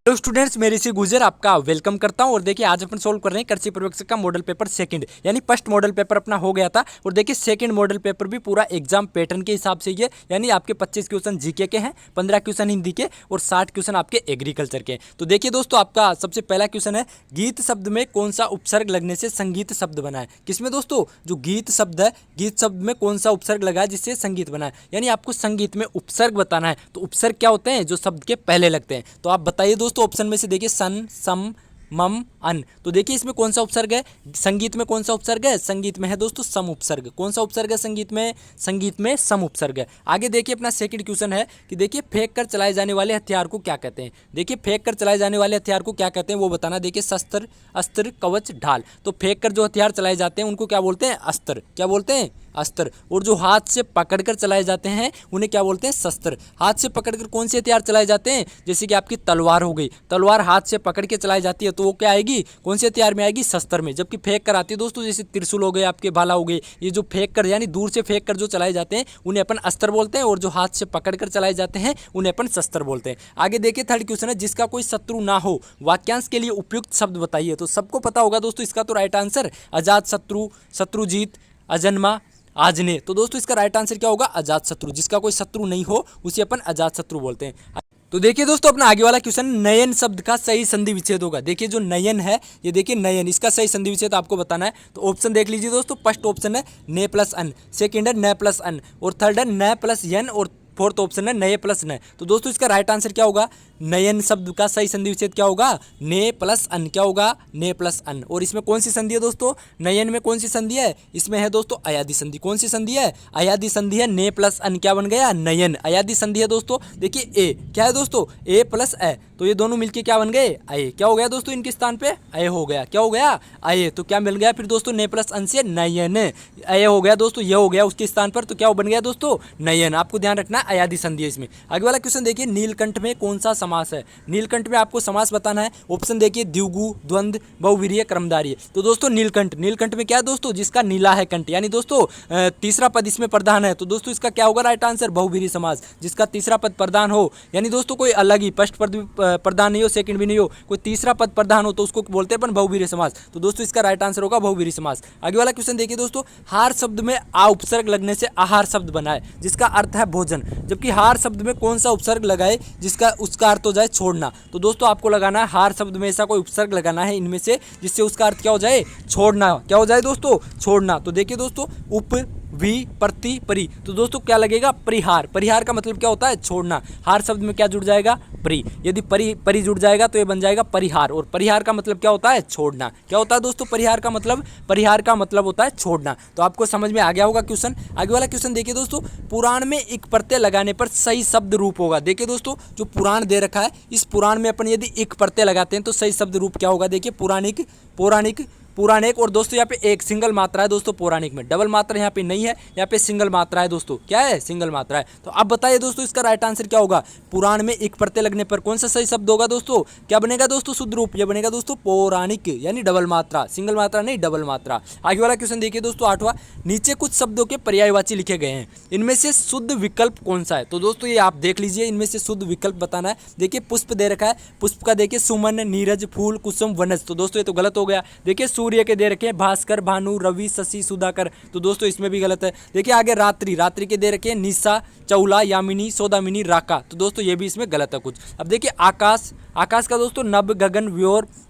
तो स्टूडेंट्स, मेरी सी गुजर आपका वेलकम करता हूं। और देखिए आज अपन सोल्व कर रहे हैं कृषि पर्यवेक्षक का मॉडल पेपर सेकंड, यानी फर्स्ट मॉडल पेपर अपना हो गया था। और देखिए सेकंड मॉडल पेपर भी पूरा एग्जाम पैटर्न के हिसाब से ये, यानी आपके 25 क्वेश्चन जीके के हैं, 15 क्वेश्चन हिंदी के और 60 क्वेश्चन आपके एग्रीकल्चर के। तो देखिए दोस्तों, आपका सबसे पहला क्वेश्चन है, गीत शब्द में कौन सा उपसर्ग लगने से संगीत शब्द बना है। किसमें दोस्तों? जो गीत शब्द है, गीत शब्द में कौन सा उपसर्ग लगा है जिससे संगीत बना है, यानी आपको संगीत में उपसर्ग बताना है। तो उपसर्ग क्या होते हैं? जो शब्द के पहले लगते हैं। तो आप बताइए दोस्तों, ऑप्शन में से देखिए सन, सम, मम, अन। तो देखिए इसमें कौन सा उपसर्ग है? संगीत में कौन सा उपसर्ग है? संगीत में है दोस्तों सम उपसर्ग। कौन सा उपसर्ग है संगीत में? संगीत में सम उपसर्ग है। आगे देखिए अपना सेकंड क्वेश्चन है कि देखिए फेंक कर चलाए जाने वाले हथियार को क्या कहते हैं। देखिए फेंक कर चलाए जाने वाले हथियार को क्या कहते हैं वो बताना। देखिए शस्त्र, अस्त्र, कवच, ढाल। तो फेंक कर जो हथियार चलाए जाते हैं उनको क्या बोलते हैं? अस्त्र। क्या बोलते हैं? अस्त्र। और जो हाथ से पकड़कर चलाए जाते हैं उन्हें क्या बोलते हैं? शस्त्र। हाथ से पकड़कर कौन से हथियार चलाए जाते हैं? जैसे कि आपकी तलवार हो गई, तलवार हाथ से पकड़ के चलाई जाती है तो वो क्या आएगी? कौन से हथियार में आएगी? शस्त्र में। जबकि फेंक कर आती है दोस्तों, जैसे त्रिशूल हो गए, आपके भाला हो गए, ये जो फेंक कर यानी दूर से फेंक कर जो चलाए जाते हैं उन्हें अपन अस्त्र बोलते हैं, और जो हाथ से पकड़ कर चलाए जाते हैं उन्हें अपन शस्त्र बोलते हैं। आगे देखिए थर्ड क्वेश्चन है, जिसका कोई शत्रु ना हो वाक्यांश के लिए उपयुक्त शब्द बताइए। तो सबको पता होगा दोस्तों इसका तो राइट आंसर अजात शत्रु, शत्रुजीत, अजन्मा, आजने। तो दोस्तों इसका राइट आंसर क्या होगा? अजात शत्रु। जिसका कोई शत्रु नहीं हो उसे अपन अजात शत्रु बोलते हैं। तो देखिए दोस्तों अपना आगे वाला क्वेश्चन, नयन शब्द का सही संधि विच्छेद होगा। देखिए जो नयन है, ये देखिए नयन, इसका सही संधि विच्छेद आपको बताना है। तो ऑप्शन देख लीजिए दोस्तों, फर्स्ट ऑप्शन है ने प्लस अन, सेकंड है न प्लस अन, और थर्ड है न प्लस यन, और फोर्थ ऑप्शन है नए प्लस न। तो दोस्तों इसका राइट आंसर क्या होगा? नयन शब्द का सही संधि विच्छेद क्या होगा? ने प्लस अन। क्या होगा? ने प्लस अन। और इसमें कौन सी संधि है दोस्तों? नयन में कौन सी संधि है? इसमें है दोस्तों अयादि संधि। कौन सी संधि है? अयादि संधि है। ने प्लस अन क्या बन गया? नयन। अयादि संधि है दोस्तों। देखिए ए क्या है दोस्तों? ए प्लस ए, तो ये दोनों मिलके क्या बन गए? अये। क्या हो गया दोस्तों? इनके स्थान पे अय हो गया। क्या हो गया? अये। तो क्या मिल गया फिर दोस्तों? ने प्लस अन से नयन। अय हो गया दोस्तों, ये हो गया उसके स्थान पर, तो क्या बन गया दोस्तों? नयन। आपको ध्यान रखना है अयादि संधि है इसमें। आगे वाला क्वेश्चन देखिए, नीलकंठ में कौन सा समास है? नीलकंठ में आपको समास बताना है। ऑप्शन देखिए द्विगु, द्वंद्व, बहुवीर्य, क्रमधारय। तो दोस्तों नीलकंठ, नीलकंठ में क्या है दोस्तों? जिसका नीला है कंठ, यानी दोस्तों तीसरा पद इसमें प्रधान है। तो दोस्तों इसका क्या होगा राइट आंसर? बहुवीर्य समास। जिसका तीसरा पद प्रधान हो, यानी दोस्तों कोई अलग ही फर्स्ट पद प्रधान नहीं हो, सेकंड भी नहीं हो, कोई तीसरा पद प्रधान हो, तो उसको बोलते हैं अपन बहुवीर्य समास। तो दोस्तों इसका राइट आंसर होगा बहुवीर्य समास। आगे वाला क्वेश्चन देखिए दोस्तों, हार शब्द में आ उपसर्ग लगने से आहार शब्द बना है, जिसका अर्थ है भोजन। जबकि हार शब्द में कौन सा उपसर्ग लगाए जिसका उसका अर्थ हो जाए छोड़ना। तो दोस्तों आपको लगाना है हार शब्द में ऐसा कोई उपसर्ग लगाना है इनमें से जिससे उसका अर्थ क्या हो जाए? छोड़ना। क्या हो जाए दोस्तों? छोड़ना। तो देखिए दोस्तों, उप, वि, प्रति, परि। तो दोस्तों क्या लगेगा? परिहार। परिहार का मतलब क्या होता है? छोड़ना। हार शब्द में क्या जुड़ जाएगा? परि। यदि परि जुड़ जाएगा तो ये बन जाएगा परिहार, और परिहार का मतलब क्या होता है? छोड़ना। क्या होता है दोस्तों परिहार का मतलब? परिहार का मतलब होता है छोड़ना। तो आपको समझ में आ गया होगा क्वेश्चन। आगे वाला क्वेश्चन देखिए दोस्तों, पुराण में एक प्रत्यय लगाने पर सही शब्द रूप होगा। देखिए दोस्तों, जो पुराण दे रखा है, इस पुराण में अपन यदि एक प्रत्यय लगाते हैं तो सही शब्द रूप क्या होगा? देखिए पुराणिक, पौराणिक, पुराणिक। और दोस्तों यहाँ पे एक सिंगल मात्रा है दोस्तों पौराणिक में, डबल मात्रा यहाँ पे नहीं है, यहाँ पे सिंगल मात्रा है दोस्तों। क्या है? सिंगल मात्रा है। तो अब बताइए दोस्तों इसका राइट आंसर क्या होगा? पुराण में एक प्रत्यय लगने पर कौन सा सही शब्द होगा दोस्तों? क्या बनेगा दोस्तों? शुद्ध रूप। यह बनेगा दोस्तों पौराणिक, यानी डबल मात्रा, सिंगल मात्रा नहीं, डबल मात्रा। आगे वाला क्वेश्चन देखिए दोस्तों, 8वां, नीचे कुछ शब्दों के पर्यायवाची लिखे गए हैं, इनमें से शुद्ध विकल्प कौन सा है? तो दोस्तों ये आप देख लीजिए, इनमें से शुद्ध विकल्प बताना है। देखिए पुष्प दे रखा है, पुष्प का देखिए सुमन, नीरज, फूल, कुसुम, वनज। तो दोस्तों ये तो गलत हो गया। देखिए सूर्य के दे रखे हैं भास्कर, भानु, रवि, शशि, सुधाकर। तो दोस्तों इसमें भी गलत है। देखिए आगे रात्रि, रात्रि के दे रखे हैं निशा, चौला, यामिनी, सौदामिनी, राका। तो दोस्तों ये भी इसमें गलत है कुछ। अब देखिए आकाश, आकाश का दोस्तों नभ, गगन,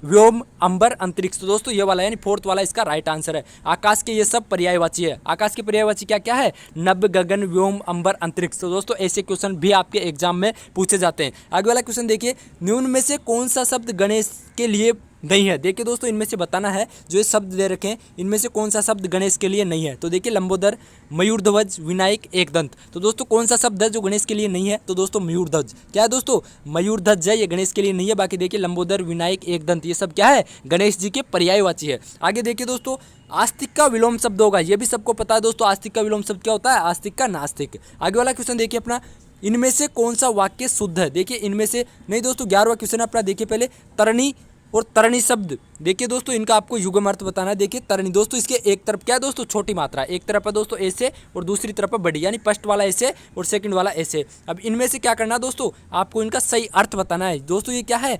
व्योम, अंबर, अंतरिक्ष। तो दोस्तों ये वाला यानी फोर्थ वाला इसका राइट आंसर है। आकाश के ये सब पर्यायवाची है। आकाश के पर्यायवाची क्या क्या है? नभ, गगन, व्योम, अंबर, अंतरिक्ष। तो दोस्तों ऐसे क्वेश्चन भी आपके एग्जाम में पूछे जाते हैं। आगे वाला क्वेश्चन देखिए, निम्न में से कौन सा शब्द गणेश के लिए नहीं है? देखिए दोस्तों इनमें से बताना है, जो ये शब्द दे रखे हैं इनमें से कौन सा शब्द गणेश के लिए नहीं है। तो देखिए लंबोदर, मयूरध्वज, विनायक, एकदंत। तो दोस्तों कौन सा शब्द है जो गणेश के लिए नहीं है? तो दोस्तों मयूरध्वज। क्या है दोस्तों? मयूरध्वज है, ये गणेश के लिए नहीं है। बाकी देखिए लंबोदर, विनायक, एकदंत, ये सब क्या है? गणेश जी के पर्यायवाची है। आगे देखिए दोस्तों, आस्तिक का विलोम शब्द होगा, ये भी सबको पता है दोस्तों। आस्तिक का विलोम शब्द क्या होता है? आस्तिक का नास्तिक। आगे वाला क्वेश्चन देखिए अपना, इनमें से कौन सा वाक्य शुद्ध है? देखिए इनमें से नहीं दोस्तों, 11वां क्वेश्चन अपना देखिए पहले, तरनी और तरणी शब्द देखिए दोस्तों, इनका आपको युग्म अर्थ बताना है। देखिए तरणी दोस्तों, इसके एक तरफ क्या है दोस्तों, छोटी मात्रा, एक तरफ है दोस्तों ऐसे और दूसरी तरफ है बड़ी, यानी फर्स्ट वाला ऐसे और सेकंड वाला ऐसे। अब इनमें से क्या करना है दोस्तों, आपको इनका सही अर्थ बताना है दोस्तों। ये क्या है,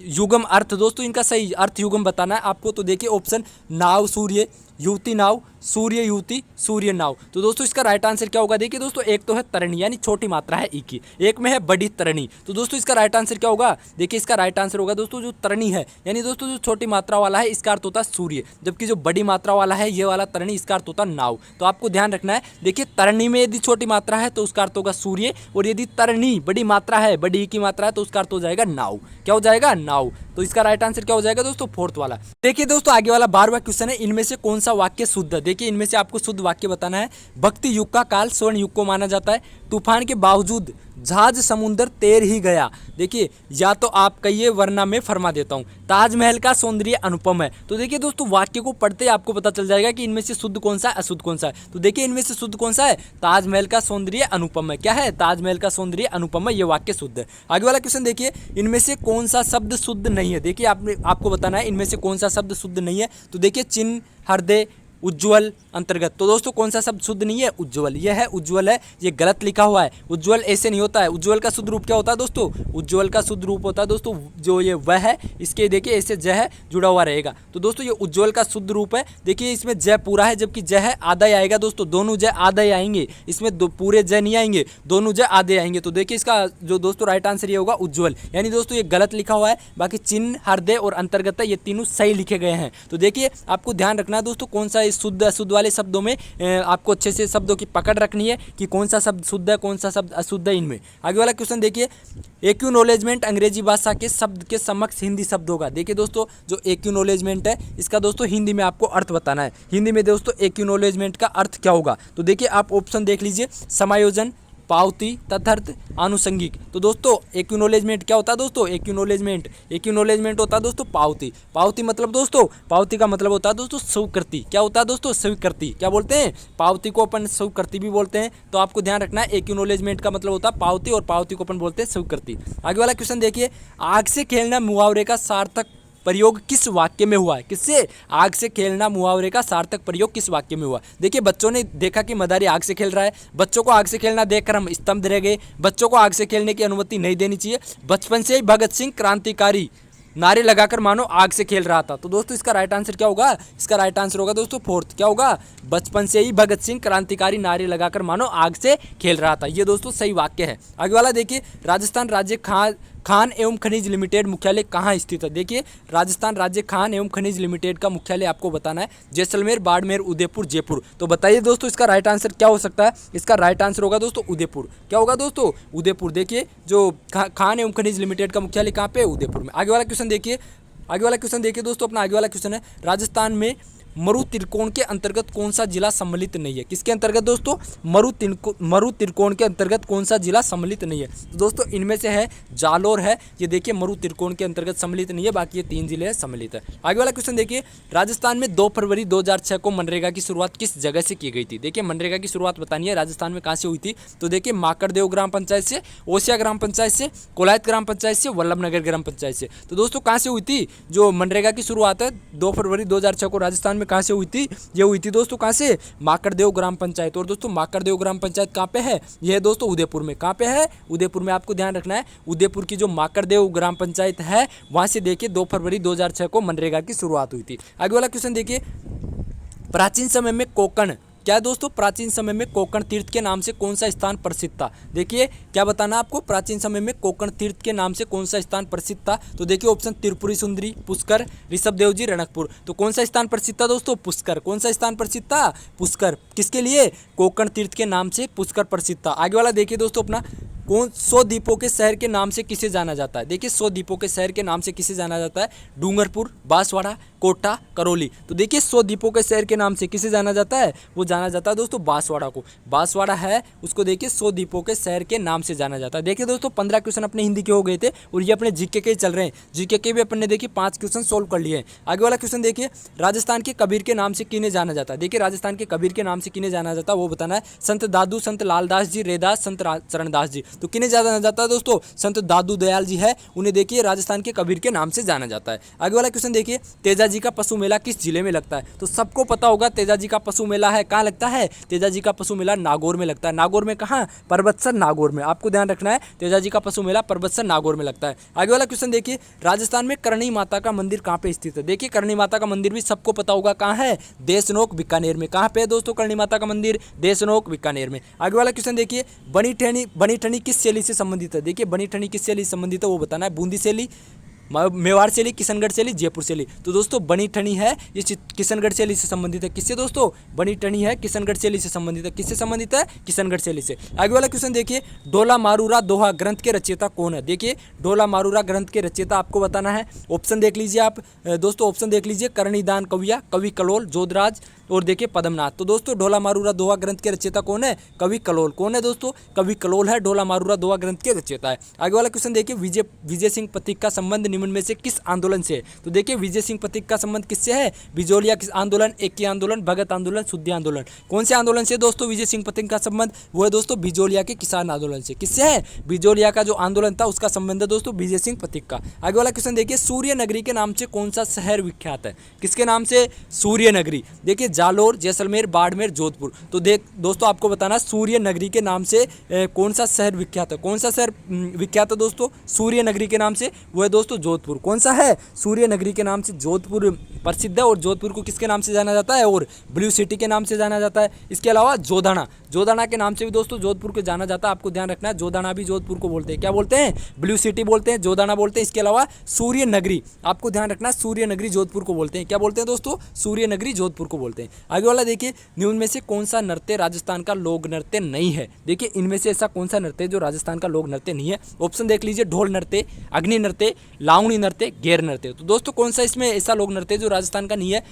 युग्म अर्थ दोस्तों, इनका सही अर्थ युग्म बताना है आपको। तो देखिए ऑप्शन नाव सूर्य, युवती नाव, सूर्य युवती, सूर्य नाव। तो दोस्तों इसका राइट आंसर क्या होगा, देखिए दोस्तों एक तो है तरणी यानी छोटी मात्रा है ई की, एक में है बड़ी तरणी। तो दोस्तों इसका राइट आंसर क्या होगा, देखिए इसका राइट आंसर होगा दोस्तों जो तरणी है, यानी दोस्तों जो छोटी मात्रा वाला है इसका अर्थ होता है सूर्य, जबकि जो बड़ी मात्रा वाला है ये वाला तरणी, इसका अर्थ होता है नाव। तो आपको ध्यान रखना है, देखिए तरणी में यदि छोटी मात्रा है तो उसका अर्थ होगा सूर्य, और यदि तरणी बड़ी मात्रा है, बड़ी की मात्रा है, तो उसका अर्थ हो जाएगा नाव। क्या हो जाएगा, नाव। तो इसका राइट आंसर क्या हो जाएगा दोस्तों, फोर्थ वाला। देखिए दोस्तों आगे वाला 12वां क्वेश्चन है, इनमें से कौन सा वाक्य शुद्ध है। देखिए इनमें से आपको शुद्ध वाक्य बताना है। भक्ति युग का काल स्वर्ण युग को माना जाता है, तूफान के बावजूद जहाज समुद्र तैर ही गया। देखिए या तो आप कहिए वरना मैं फरमा देता हूँ, ताजमहल का सौंदर्य अनुपम है। तो देखिए दोस्तों वाक्य को पढ़ते ही आपको पता चल जाएगा कि इनमें से शुद्ध कौन सा है, अशुद्ध कौन सा है। तो देखिए इनमें से शुद्ध कौन सा है, ताजमहल का सौंदर्य अनुपम है। क्या है, ताजमहल का सौंदर्य अनुपम है, ये वाक्य शुद्ध है। आगे वाला क्वेश्चन देखिए, इनमें से कौन सा शब्द शुद्ध नहीं है। देखिए आपको बताना है इनमें से कौन सा शब्द शुद्ध नहीं है। तो देखिए चिन्ह, हृदय, उज्ज्वल, अंतर्गत। तो दोस्तों कौन सा शब्द शुद्ध नहीं है, उज्ज्वल। यह है उज्ज्वल है, ये गलत लिखा हुआ है। उज्ज्वल ऐसे नहीं होता है। उज्ज्वल का शुद्ध रूप क्या होता है दोस्तों, उज्ज्वल का शुद्ध रूप होता है दोस्तों जो ये वह है, इसके देखिए ऐसे ज है जुड़ा हुआ रहेगा। तो दोस्तों ये उज्ज्वल का शुद्ध रूप है। देखिए इसमें ज पूरा है, जबकि ज है आधा ही आएगा दोस्तों, दोनों ज आधा ही आएंगे, इसमें दो पूरे ज नहीं आएंगे, दोनों ज आधे आएंगे। तो देखिए इसका जो दोस्तों राइट आंसर ये होगा उज्ज्वल, यानी दोस्तों ये गलत लिखा हुआ है। बाकी चिन्ह, हृदय और अंतर्गत ये तीनों सही लिखे गए हैं। तो देखिए आपको ध्यान रखना है दोस्तों कौन सा इस शुद्ध अशुद्ध वाले शब्दों में आपको अच्छे से शब्दों की पकड़ रखनी है कि कौन सा शब्द शुद्ध है, कौन सा शब्द अशुद्ध है इनमें। आगे वाला क्वेश्चन देखिए, एक्नॉलेजमेंट अंग्रेजी भाषा के शब्द के समक्ष हिंदी शब्द होगा। देखिए दोस्तों जो एक्नॉलेजमेंट है इसका दोस्तों हिंदी में आपको अर्थ बताना है। हिंदी में दोस्तों एक्नॉलेजमेंट का अर्थ क्या होगा। तो देखिए आप ऑप्शन देख लीजिए, समायोजन, पावती, तथर्थ, आनुषंगिक। तो दोस्तों एक्नॉलेजमेंट क्या होता है दोस्तों, एक्नॉलेजमेंट होता है दोस्तों पावती। पावती मतलब दोस्तों, पावती का मतलब होता है दोस्तों स्वीकृति। क्या होता है दोस्तों, स्वीकृति। क्या बोलते हैं, पावती को अपन स्वीकृति भी बोलते हैं। तो आपको ध्यान रखना है एक्नॉलेजमेंट का मतलब होता है पावती, और पावती को अपन बोलते हैं स्वीकृति। आगे वाला क्वेश्चन देखिए, आग से खेलना मुहावरे का सार्थक प्रयोग किस वाक्य में हुआ है। किससे, आग से खेलना मुहावरे का सार्थक प्रयोग किस वाक्य में हुआ। देखिए बच्चों ने देखा कि मदारी आग से खेल रहा है, बच्चों को आग से खेलना देखकर हम स्तब्ध रह गए। बच्चों को आग से खेलने की अनुमति नहीं देनी चाहिए। बचपन से ही भगत सिंह क्रांतिकारी नारे लगाकर मानो आग से खेल रहा था। तो दोस्तों इसका राइट आंसर क्या होगा, इसका राइट आंसर होगा दोस्तों फोर्थ। क्या होगा, बचपन से ही भगत सिंह क्रांतिकारी नारे लगाकर मानो आग से खेल रहा था। ये दोस्तों सही वाक्य है। आगे वाला देखिए, राजस्थान राज्य खान एवं खनिज लिमिटेड मुख्यालय कहाँ स्थित है। देखिए राजस्थान राज्य खान एवं खनिज लिमिटेड का मुख्यालय आपको बताना है, जैसलमेर, बाड़मेर, उदयपुर, जयपुर। तो बताइए दोस्तों इसका राइट आंसर क्या हो सकता है। इसका राइट आंसर होगा दोस्तों उदयपुर। क्या होगा दोस्तों, उदयपुर। देखिए जो खान एवं खनिज लिमिटेड का मुख्यालय कहाँ पे, उदयपुर में। आगे वाला क्वेश्चन देखिए, दोस्तों अपना आगे वाला क्वेश्चन है, राजस्थान में मरु त्रिकोण के अंतर्गत कौन सा जिला सम्मिलित नहीं है। किसके अंतर्गत दोस्तों, मरु त्रिकोण के अंतर्गत कौन सा जिला सम्मिलित नहीं है। तो दोस्तों इनमें से है जालोर है, ये देखिए मरु त्रिकोण के अंतर्गत सम्मिलित नहीं है, बाकी ये 3 जिले सम्मिलित है। आगे वाला क्वेश्चन देखिए, राजस्थान में 2 फरवरी 2006 को मनरेगा की शुरुआत किस जगह से की गई थी। देखिए मनरेगा की शुरुआत बतानी है, राजस्थान में कहाँ से हुई थी। तो देखिए माकड़देव ग्राम पंचायत से, ओसिया ग्राम पंचायत से, कोलायत ग्राम पंचायत से, वल्लभनगर ग्राम पंचायत से। तो दोस्तों कहाँ से हुई थी जो मनरेगा की शुरुआत है 2 फरवरी 2006 को राजस्थान में कहाँ से हुई थी, ये हुई थी दोस्तों कहाँ से, माकड़देव ग्राम पंचायत। और दोस्तों माकड़देव ग्राम पंचायत कहाँ पे है, यह दोस्तों उदयपुर में। कहाँ पे है, उदयपुर में। आपको ध्यान रखना है उदयपुर की जो माकड़देव ग्राम पंचायत है वहां से देखिए 2 फरवरी 2006 को मनरेगा की शुरुआत हुई थी। आगे वाला क्वेश्चन देखिए, प्राचीन समय में कोकण, क्या दोस्तों, प्राचीन समय में कोकण तीर्थ के नाम से कौन सा स्थान प्रसिद्ध था। देखिए क्या बताना आपको, प्राचीन समय में कोकण तीर्थ के नाम से कौन सा स्थान प्रसिद्ध था। तो देखिए ऑप्शन त्रिपुरी सुंदरी, पुष्कर, ऋषभदेव जी, रणकपुर। तो कौन सा स्थान प्रसिद्ध था दोस्तों, पुष्कर। कौन सा स्थान प्रसिद्ध था, पुष्कर। किसके लिए, कोकण तीर्थ के नाम से पुष्कर प्रसिद्ध था। आगे वाला देखिए दोस्तों अपना, 100 द्वीपों के शहर के नाम से किसे जाना जाता है। देखिए 100 द्वीपों के शहर के नाम से किसे जाना जाता है, डूंगरपुर, बांसवाड़ा, कोटा, करौली। तो देखिए 100 द्वीपों के शहर के नाम से किसे जाना जाता है, वो जाना जाता है दोस्तों बांसवाड़ा को। बांसवाड़ा है उसको देखिए 100 द्वीपों के शहर के नाम से जाना जाता है। देखिए दोस्तों 15 क्वेश्चन अपने हिंदी के हो गए थे और ये अपने जीके के चल रहे हैं। जीके के भी अपन ने देखिए 5 क्वेश्चन सोल्व कर लिए हैं। आगे वाला क्वेश्चन देखिए, राजस्थान के कबीर के नाम से किन्हें जाना जाता है। देखिए राजस्थान के कबीर के नाम से किन्हें जाना जाता है वो बताना है, संत दादू, संत लालदास जी, रैदास, संत चरणदास जी। तो किन्हें जाना जाता है दोस्तों, संत दादू दयाल जी है, उन्हें देखिए राजस्थान के कबीर के नाम से जाना जाता है। आगे वाला क्वेश्चन देखिए, तेजाजी का पशु मेला किस जिले में लगता है? तो सबको पता होगा तेजाजी का पशु मेला है कहाँ लगता है, तेजाजी का पशु मेला नागौर में लगता है। नागौर में कहाँ, परबतसर नागौर में, आपको ध्यान रखना है तेजाजी का पशु मेला परबतसर नागौर में लगता है। आगे वाला क्वेश्चन देखिए, राजस्थान में करणी माता का मंदिर कहाँ पे स्थित है? देखिए करणी माता का मंदिर भी सबको पता होगा कहाँ है, देशनोक बीकानेर में। कहाँ पे है दोस्तों करणी माता का मंदिर, देशनोक बीकानेर में। आगे वाला क्वेश्चन देखिए, बनी ठनी किस शैली से संबंधित है? देखिए बनी ठनी किस शैली से संबंधित है वो बताना है, बूंदी शैली, मेवाड़ शैली, किशनगढ़ शैली, जयपुर शैली। तो दोस्तों बनी ठनी है ये किशनगढ़ शैली से संबंधित है। किससे दोस्तों, बनी ठनी है किशनगढ़ शैली से संबंधित है। किससे संबंधित है, किशनगढ़ शैली से। आगे वाला क्वेश्चन देखिए, डोला मारूरा दोहा ग्रंथ के रचयिता कौन है? देखिए डोला मारूरा ग्रंथ के रचयिता आपको बताना है। ऑप्शन देख लीजिए आप दोस्तों, ऑप्शन देख लीजिए, करणीदान कविया, कवि कलोल, जोधराज और देखिए पद्मनाथ। तो दोस्तों डोला मारूरा दोहा ग्रंथ के रचयिता कौन है, कवि कलोल। कौन है दोस्तों, कवि कलोल है डोला मारूरा दोहा ग्रंथ के रचयिता है। आगे वाला क्वेश्चन देखिए, विजय सिंह पथिक का संबंध निम्न में से किस आंदोलन से है? तो देखिए विजय सिंह पथिक का संबंध किससे है, बिजोलिया किस आंदोलन, एकी आंदोलन, भगत आंदोलन, शुद्धि आंदोलन। कौन से आंदोलन से दोस्तों विजय सिंह पथिक का संबंध, वो है दोस्तों बिजोलिया के किसान आंदोलन से। किससे है, बिजोलिया का जो आंदोलन था उसका संबंध है दोस्तों विजय सिंह पथिक का। आगे वाला क्वेश्चन देखिए, सूर्य नगरी के नाम से कौन सा शहर विख्यात है? किसके नाम से, सूर्य नगरी। देखिए जालोर, जैसलमेर, बाड़मेर, जोधपुर। तो दोस्तों आपको बताना सूर्य नगरी के नाम से कौन सा शहर विख्यात है। कौन सा शहर विख्यात है दोस्तों सूर्य नगरी के नाम से, वो है दोस्तों जोधपुर। कौन सा है, सूर्य नगरी के नाम से जोधपुर प्रसिद्ध है। और जोधपुर को किसके नाम से जाना जाता है, और ब्लू सिटी के नाम से जाना जाता है। इसके अलावा जोधाना के नाम से भी दोस्तों जोधपुर को जाना जाता है। आपको ध्यान रखना है, जोधाना भी जोधपुर को बोलते हैं, क्या बोलते हैं, ब्लू सिटी बोलते हैं, जोधाना बोलते हैं। इसके अलावा सूर्य नगरी, आपको ध्यान रखना है, सूर्य नगरी जोधपुर को बोलते हैं। क्या बोलते हैं दोस्तों, सूर्य नगरी जोधपुर को बोलते हैं। आगे वाला देखिए, निम्न में से कौन सा नृत्य राजस्थान का लोक नृत्य नहीं है? देखिए इनमें से ऐसा कौन सा नृत्य जो राजस्थान का लोक नृत्य नहीं है? ऑप्शन देख लीजिए, ढोल नृत्य, अग्नि नृत्य, लावणी नृत्य, गैर नृत्य। तो दोस्तों कौन सा इसमें ऐसा लोक नृत्य जो राजस्थान का नहीं है?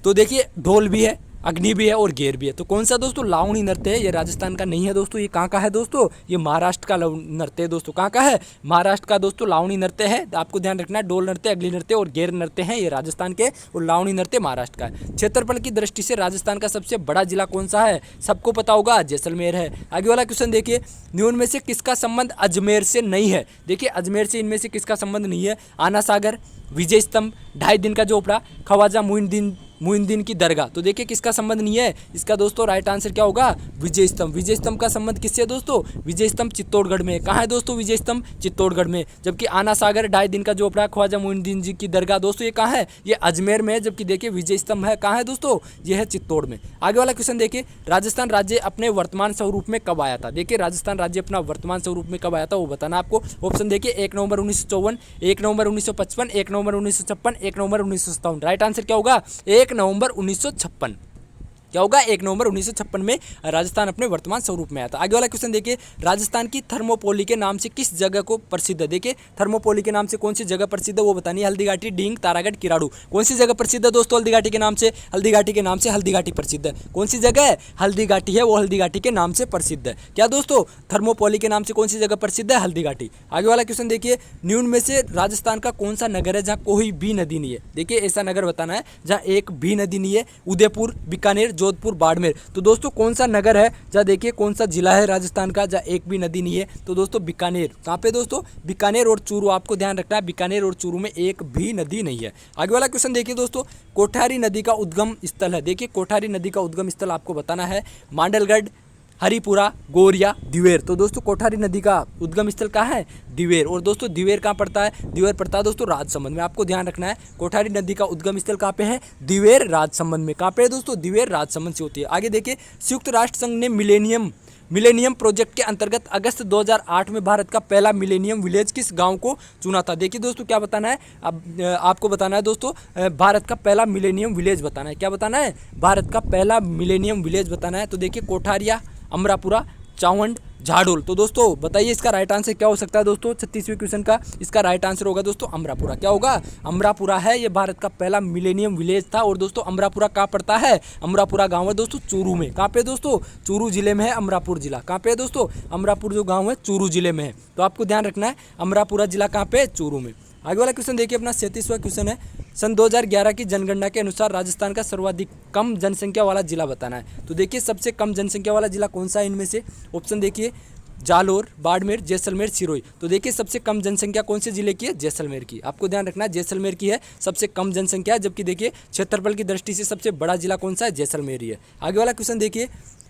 तो देखिए ढोल भी है, अग्नि भी है और गेर भी है। तो कौन सा दोस्तों, लावणी नृत्य है, ये राजस्थान का नहीं है दोस्तों। ये कहाँ का है दोस्तों, ये महाराष्ट्र का नृत्य है दोस्तों। कहाँ का है, महाराष्ट्र का दोस्तों लावणी नृत्य है। आपको ध्यान रखना है, डोल नृत्य, अग्नि नृत्य और गेर नृत्य है ये राजस्थान के, और लावणी नृत्य महाराष्ट्र का है। क्षेत्रफल की दृष्टि से राजस्थान का सबसे बड़ा जिला कौन सा है? सबको पता होगा, जैसलमेर है। आगे वाला क्वेश्चन देखिए, निम्न में से किसका संबंध अजमेर से नहीं है? देखिए अजमेर से इनमें से किसका संबंध नहीं है? आना सागर, विजय स्तंभ, 2.5 दिन का झोपड़ा, ख्वाजा मुइनुद्दीन की दरगाह। तो देखिए किसका संबंध नहीं है इसका दोस्तों, राइट आंसर क्या होगा, विजय स्तंभ। विजय स्तंभ का संबंध किससे दोस्तों, विजय स्तंभ चित्तौड़गढ़ में। कहाँ है दोस्तों विजय स्तंभ, चित्तौड़गढ़ में। जबकि आना सागर, 2.5 दिन का झोपड़ा, ख्वाजा मुइनुद्दीन जी की दरगाह दोस्तों ये कहाँ है, ये अजमेर में है। जबकि देखिए विजय स्तंभ है कहाँ है दोस्तों, ये है चित्तौड़ में। आगे वाला क्वेश्चन देखिए, राजस्थान राज्य अपने वर्तमान स्वरूप में कब आया था? देखिए राजस्थान राज्य अपना वर्तमान स्वरूप में कब आया था वो बताना आपको। ऑप्शन देखिए, 1 नवंबर 1954, 1 नवंबर 1955, 1 नवंबर 1956, 1 नवंबर 1957। राइट आंसर क्या होगा, 1 नवंबर 1956। क्या होगा, 1 नवंबर 1956 में राजस्थान अपने वर्तमान स्वरूप में आया था। आगे वाला क्वेश्चन देखिए, राजस्थान की थर्मोपोली के नाम से किस जगह को प्रसिद्ध है? देखिए थर्मोपोली के नाम से कौन सी जगह प्रसिद्ध है वो बतानी है। हल्दीघाटी, डींग, तारागढ़, किराड़ू। कौन सी जगह प्रसिद्ध है दोस्तों हल्दीघाटी के नाम से? हल्दीघाटी के नाम से हल्दीघाटी प्रसिद्ध है। कौन सी जगह है, हल्दीघाटी है, वो हल्दीघाटी के नाम से प्रसिद्ध है। क्या दोस्तों, थर्मोपोली के नाम से कौन सी जगह प्रसिद्ध है, हल्दीघाटी। आगे वाला क्वेश्चन देखिए, निम्न में से राजस्थान का कौन सा नगर है जहाँ कोई भी नदी नहीं है? देखिए ऐसा नगर बताना है जहाँ एक भी नदी नहीं है। उदयपुर, बीकानेर, जोधपुर, बाड़मेर। तो दोस्तों कौन सा नगर है जहाँ देखिए, कौन सा जिला है राजस्थान का जहाँ एक भी नदी नहीं है? तो दोस्तों बीकानेर। कहाँ पे दोस्तों, बीकानेर और चूरू। आपको ध्यान रखना है, बीकानेर और चूरू में एक भी नदी नहीं है। आगे वाला क्वेश्चन देखिए दोस्तों, कोठारी नदी का उद्गम स्थल है। देखिए कोठारी नदी का उद्गम स्थल आपको बताना है, मांडलगढ़, हरिपुरा, गोरिया, दिवेर। तो दोस्तों कोठारी नदी का उद्गम स्थल कहाँ है, दिवेर। और दोस्तों दिवेर कहाँ पड़ता है, दिवेर पड़ता है दोस्तों राजसमंद में। आपको ध्यान रखना है, कोठारी नदी का उद्गम स्थल कहाँ पे है, दिवेर, राजसमंद में। कहाँ पे है दोस्तों, दिवेर, राजसमंद से होती है। आगे देखिए, संयुक्त राष्ट्र संघ ने मिलेनियम प्रोजेक्ट के अंतर्गत अगस्त 2008 में भारत का पहला मिलेनियम विलेज किस गांव को चुना था? देखिए दोस्तों क्या बताना है, अब आपको बताना है दोस्तों, भारत का पहला मिलेनियम विलेज बताना है। क्या बताना है, भारत का पहला मिलेनियम विलेज बताना है। तो देखिए कोठारिया, अमरापुरा, चावंड, झाडोल। तो दोस्तों बताइए इसका राइट आंसर क्या हो सकता है दोस्तों, 36वें क्वेश्चन का इसका राइट आंसर होगा दोस्तों अमरापुरा। क्या होगा, अमरापुरा है, ये भारत का पहला मिलेनियम विलेज था। और दोस्तों अमरापुरा कहाँ पड़ता है, अमरापुरा गांव है दोस्तों चूरू में। कहाँ पे दोस्तों, चूरू जिले में है अमरापुर जिला। कहाँ पे है दोस्तों, अमरापुर जो गाँव है चूरू जिले में है। तो आपको ध्यान रखना है, अमरापुरा जिला कहाँ पे है, चूरू में। आगे वाला क्वेश्चन देखिए अपना 37वां क्वेश्चन है, सन 2011 की जनगणना के अनुसार राजस्थान का सर्वाधिक कम जनसंख्या वाला जिला बताना है। तो देखिए सबसे कम जनसंख्या वाला जिला कौन सा है इनमें से? ऑप्शन देखिए, जालोर, बाड़मेर, जैसलमेर, सिरोही। तो देखिए सबसे कम जनसंख्या कौन से जिले की है? जैसलमेर की। आपको ध्यान रखना है जैसलमेर की है सबसे कम जनसंख्या, जबकि देखिए क्षेत्रफल की दृष्टि से सबसे बड़ा जिला कौन सा है? जैसलमेर ही है। आगे वाला क्वेश्चन देखिए,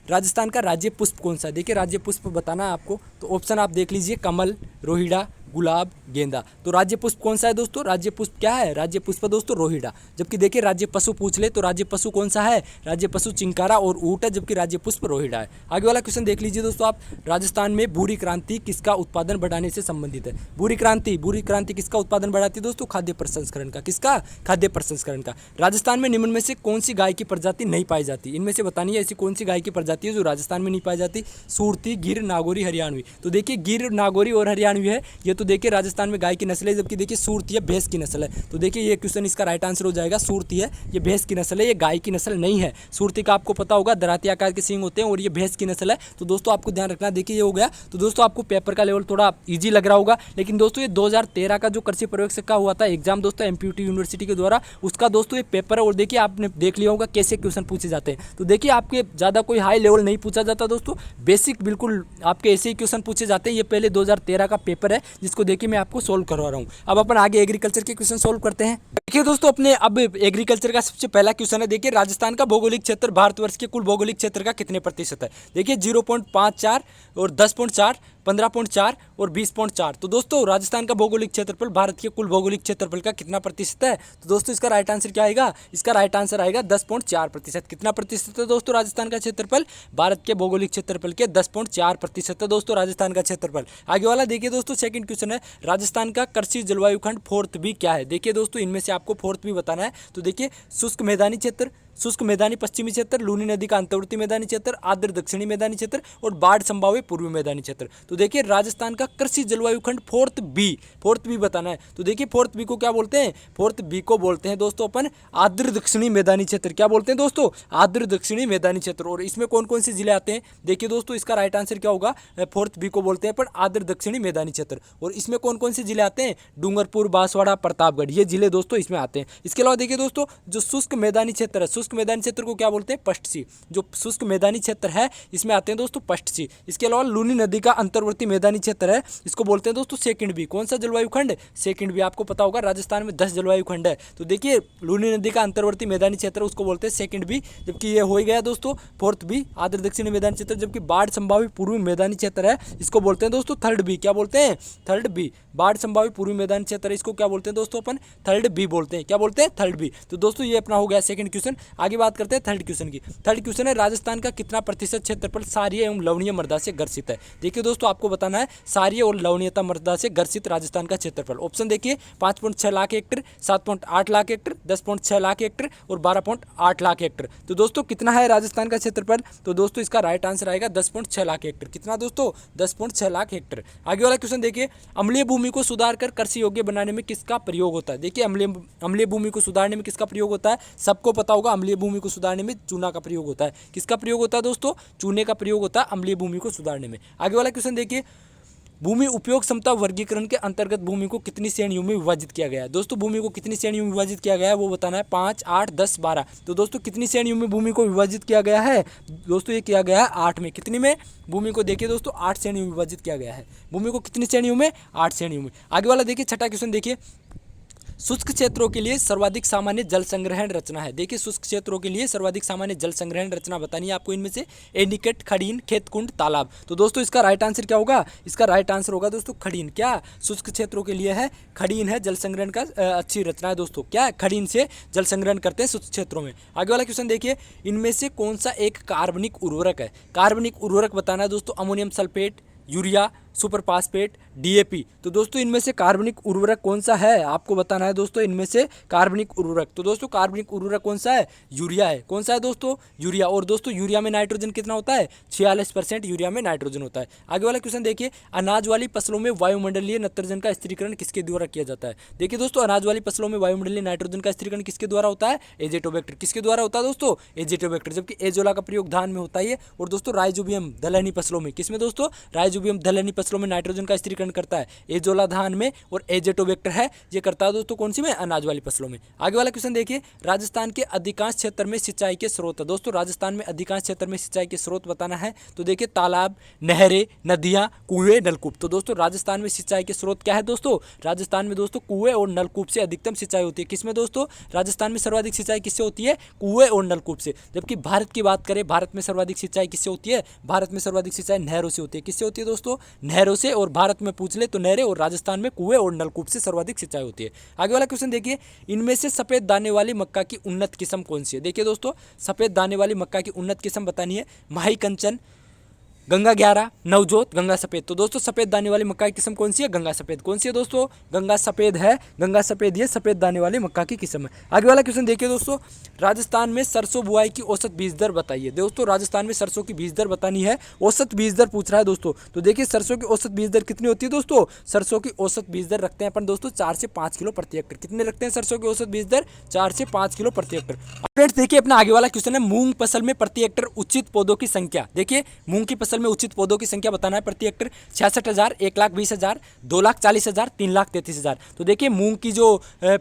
राजस्थान का राज्य पुष्प कौन सा है? देखिए राज्य पुष्प बताना है आपको, तो ऑप्शन आप देख लीजिए, कमल, रोहिड़ा, गुलाब, गेंदा। तो राज्य पुष्प कौन सा है दोस्तों? राज्य पुष्प क्या है? राज्य पुष्प दोस्तों रोहिड़ा। जबकि देखिए राज्य पशु पूछ ले तो राज्य पशु कौन सा है? राज्य पशु चिंकारा और ऊंट है, जबकि राज्य पुष्प रोहिड़ा है। आगे वाला क्वेश्चन देख लीजिए दोस्तों आप, राजस्थान में भूरी क्रांति किसका उत्पादन बढ़ाने से संबंधित है? भूरी क्रांति किसका उत्पादन बढ़ाती है दोस्तों? खाद्य प्रसंस्करण का। किसका? खाद्य प्रसंस्करण का। राजस्थान में निम्न में से कौन सी गाय की प्रजाति नहीं पाई जाती? इनमें से बतानी है ऐसी कौन सी गाय की प्रजाति है जो राजस्थान में नहीं पाई जाती? सूरती, गिर, नागौरी, हरियाणवी। तो देखिए गिर, नागौरी और हरियाणवी है, ये तो देखिए राजस्थान में गाय की नस्ल है, जबकि देखिए सूरती है भैंस की नस्ल है। तो देखिए ये क्वेश्चन इसका राइट आंसर हो जाएगा, सूरती है ये भैंस की नस्ल है, ये गाय की नस्ल नहीं है। सूरती का आपको पता होगा दराती आकार के सींग होते हैं और ये भैंस की नस्ल है। तो दोस्तों आपको ध्यान रखना, देखिए ये हो गया। तो दोस्तों आपको पेपर का लेवल थोड़ा ईजी लग रहा होगा, लेकिन दोस्तों ये 2013 का जो कृषि पर्यवेक्षक का हुआ था एग्जाम दोस्तों एमपीयूटी यूनिवर्सिटी के द्वारा, उसका दोस्तों ये पेपर है। और देखिए आपने देख लिया होगा कैसे क्वेश्चन पूछे जाते हैं। तो देखिए आपके ज़्यादा कोई हाई लेवल नहीं पूछा जाता दोस्तों, बेसिक बिल्कुल आपके ऐसे ही क्वेश्चन पूछे जाते हैं। ये पहले 2013 का पेपर है जिसको देखिए मैं आपको सोल्व करवा रहा हूँ। अब अपन आगे एग्रीकल्चर के क्वेश्चन सोल्व करते हैं। देखिए दोस्तों अपने अब एग्रीकल्चर का सबसे पहला क्वेश्चन है। देखिए राजस्थान का भौगोलिक क्षेत्र भारतवर्ष के कुल भौगोलिक क्षेत्र का कितने प्रतिशत है? देखिए 0.54 और 10.4, 15.4 और 20.4। तो दोस्तों राजस्थान का भौगोलिक क्षेत्रफल भारत के कुल भौगोलिक क्षेत्रफल का कितना प्रतिशत है? तो दोस्तों इसका राइट आंसर क्या आएगा? इसका राइट आंसर आएगा 10.4%। कितना प्रतिशत है दोस्तों राजस्थान का क्षेत्रफल? भारत के भौगोलिक क्षेत्रफल के 10.4% है दोस्तों राजस्थान का क्षेत्रफल। आगे वाला देखिए दोस्तों सेकंड क्वेश्चन है, राजस्थान का कृषि जलवायु खंड फोर्थ बी क्या है? देखिए दोस्तों इनमें से आपको फोर्थ बी बताना है। तो देखिए शुष्क मैदानी क्षेत्र, शुष्क मैदानी पश्चिमी क्षेत्र, लूनी नदी का अंतर्वर्ती मैदानी क्षेत्र, आर्द्र दक्षिणी मैदानी क्षेत्र और बाढ़ संभाव्य पूर्वी मैदानी क्षेत्र। तो देखिए राजस्थान का कृषि जलवायु खंड फोर्थ बी बताना है। तो देखिए फोर्थ बी को क्या बोलते हैं? फोर्थ बी को बोलते हैं दोस्तों अपन आर्द्र दक्षिणी मैदानी क्षेत्र। क्या बोलते हैं दोस्तों? आर्द्र दक्षिणी मैदानी क्षेत्र। और इसमें कौन कौन से जिले आते हैं? देखिए दोस्तों इसका राइट आंसर क्या होगा? फोर्थ बी को बोलते हैं पर आर्द्र दक्षिणी मैदानी क्षेत्र। और इसमें कौन कौन से जिले आते हैं? डूंगरपुर, बांसवाड़ा, प्रतापगढ़, ये जिले दोस्तों इसमें आते हैं। इसके अलावा देखिए दोस्तों जो शुष्क मैदानी क्षेत्र है, शुष्क मैदानी क्षेत्र को क्या बोलते हैं? पश्च सी। जो शुष्क मैदानी क्षेत्र है इसमें आते हैं दोस्तों पश्च सी। इसके अलावा लूनी नदी का अंतर्वर्ती मैदानी क्षेत्र है, इसको बोलते हैं दोस्तों सेकंड बी। कौन सा जलवायु खंड? Second B. आपको पता होगा राजस्थान में 10 जलवायु खंड है। तो देखिए लूनी नदी का अंतर्वर्ती मैदानी क्षेत्र उसको बोलते हैं सेकंड बी, जबकि ये हो ही गया दोस्तों फोर्थ बी आर्द्र दक्षिणी मैदानी क्षेत्र। जबकि बाढ़ संभावी पूर्वी मैदानी क्षेत्र है, इसको बोलते हैं दोस्तों थर्ड बी। क्या बोलते हैं? Third B. बाढ़ संभावी पूर्वी मैदानी क्षेत्र है, इसको क्या बोलते हैं दोस्तों अपन? थर्ड बी बोलते हैं। क्या बोलते हैं? Third B. तो दोस्तों ये अपना हो गया सेकंड क्वेश्चन। आगे बात करते हैं थर्ड क्वेश्चन की। थर्ड क्वेश्चन है, राजस्थान का कितना प्रतिशत क्षेत्रफल क्षारीय एवं लवणीय मृदा से ग्रसित है? देखिए दोस्तों आपको बताना है क्षारीय और लवणीयता मृदा से ग्रसित राजस्थान का क्षेत्रफल। ऑप्शन देखिए 5.6 lakh hectare, 7.8 lakh hectare, 10.6 lakh hectare और 12.8 लाख हेक्टेयर। तो दोस्तों कितना है राजस्थान का क्षेत्रफल? तो दोस्तों इसका राइट आंसर आएगा 10.6 लाख हेक्टेयर। कितना दोस्तों? 10.6 लाख हेक्टेयर। आगे वाला क्वेश्चन देखिए, अम्लीय भूमि को सुधार कर कृषि योग्य बनाने में किसका प्रयोग होता है? देखिए अम्लीय भूमि को सुधारने में किसका प्रयोग होता है? सबको पता होगा अम्लीय भूमि को सुधारने में चूना का प्रयोग होता है। किसका प्रयोग होता है दोस्तों? चूने का प्रयोग होता है अम्लीय भूमि को सुधारने में। आगे वाला क्वेश्चन देखिए, भूमि उपयोग क्षमता वर्गीकरण के अंतर्गत भूमि को कितनी श्रेणियों में विभाजित किया गया है? दोस्तों भूमि को कितनी श्रेणियों में विभाजित किया गया है वो बताना है। 5, 8, 10, 12। तो दोस्तों कितनी श्रेणियों में भूमि को विभाजित किया गया है? दोस्तों ये किया गया है 8 में। कितनी में? भूमि को देखिए दोस्तों 8 श्रेणियों में विभाजित किया गया है। भूमि को कितनी श्रेणियों में? 8 श्रेणियों में। आगे वाला देखिए छठा क्वेश्चन देखिए, शुष्क क्षेत्रों के लिए सर्वाधिक सामान्य जल संग्रहण रचना है। देखिए शुष्क क्षेत्रों के लिए सर्वाधिक सामान्य जल संग्रहण रचना बतानी है आपको। इनमें से एनीकट, खड़ीन, खेतकुंड, तालाब। तो दोस्तों इसका राइट आंसर क्या होगा? इसका राइट आंसर होगा दोस्तों खड़ीन। क्या? शुष्क क्षेत्रों के लिए है खड़ीन है जल संग्रहण का अच्छी रचना है दोस्तों। क्या? खड़ीन से जल संग्रहण करते हैं शुष्क क्षेत्रों में। आगे वाला क्वेश्चन देखिए, इनमें से कौन सा एक कार्बनिक उर्वरक है? कार्बनिक उर्वरक बताना है दोस्तों, ammonium sulphate, urea, super phosphate, DAP. तो दोस्तों इनमें से कार्बनिक उर्वरक कौन सा है आपको बताना है दोस्तों। इनमें से कार्बनिक उर्वरक, तो दोस्तों कार्बनिक उर्वरक कौन सा है? यूरिया है। कौन सा है दोस्तों? यूरिया। और दोस्तों यूरिया में नाइट्रोजन कितना होता है? 46% यूरिया में नाइट्रोजन होता है। आगे वाला क्वेश्चन देखिए, अनाज वाली फसलों में वायुमंडलीय नाइट्रोजन का स्थिरीकरण किसके द्वारा किया जाता है? देखिए दोस्तों अनाज वाली फसलों में वायुमंडलीय नाइट्रोजन का स्थिरीकरण किसके द्वारा होता है? एजेटोबैक्टर। किसके द्वारा होता है दोस्तों? एजेटोबैक्टर। जबकि एजोला का प्रयोग धान में होता है। और दोस्तों राइजोबियम दलहनी फसलों में, किसमें दोस्तों? राइजोबियम दलहनी फसलों में नाइट्रोजन का स्थिरीकरण करता है? एजोला धान में, और एजेटोबैक्टर है ये करता है दोस्तों कौन सी में? अनाज वाली फसलों में। आगे वाला क्वेश्चन देखिए, राजस्थान के अधिकांश क्षेत्र में सिंचाई के स्रोत है। दोस्तों राजस्थान में अधिकांश क्षेत्र में सिंचाई के स्रोत बताना है, तो देखिए तालाब, नहरें, नदियां, कुएं, नलकूप। तो दोस्तों राजस्थान में सिंचाई के स्रोत क्या है दोस्तों? राजस्थान में दोस्तों कुएं और नलकूप से अधिकतम सिंचाई होती है। किसमें दोस्तों? राजस्थान में सर्वाधिक सिंचाई किससे होती है? कुएं और नलकूप से। जबकि भारत की बात करें, भारत में सर्वाधिक सिंचाई किससे होती है? भारत में सर्वाधिक सिंचाई नहरों से होती है। किससे होती है दोस्तों? नहरों से। और भारत में पूछ ले तो नहरें, और राजस्थान में कुएं और नलकूप से सर्वाधिक सिंचाई होती है। आगे वाला क्वेश्चन देखिए, इनमें से सफेद दाने वाली मक्का की उन्नत किस्म कौन सी है? देखिए दोस्तों, सफेद दाने वाली मक्का की उन्नत किस्म बतानी है। माही कंचन, गंगा 11, नवजोत, गंगा सफेद। तो दोस्तों सफेद दाने वाली मक्का की किस्म कौन सी है? गंगा सफेद। कौन सी है दोस्तों? गंगा सफेद है। गंगा सफेद ये सफेद दाने वाली मक्का की किस्म है। आगे वाला क्वेश्चन देखिए दोस्तों, राजस्थान में सरसों बुआई की औसत बीज दर बताइए। दोस्तों राजस्थान में सरसों की बीज दर बतानी है, औसत बीज दर पूछ रहा है दोस्तों। तो देखिए सरसों की औसत बीज दर कितनी होती है दोस्तों? सरसों की औसत बीज दर रखते हैं अपन दोस्तों 4 से 5 किलो प्रति हेक्टेयर। कितने रखते हैं सरसों की औसत बीज दर? 4 से 5 किलो प्रति हेक्टेयर। फ्रेंड्स देखिए अपना आगे वाला क्वेश्चन है, मूंग फसल में प्रति हेक्टेयर उचित पौधों की संख्या। देखिए मूंग की फसल में उचित पौधों की संख्या बताना है प्रति हेक्टेयर। 66,000, 1,20,000, 2,40,000, 3,33,000। तो देखिए मूंग की जो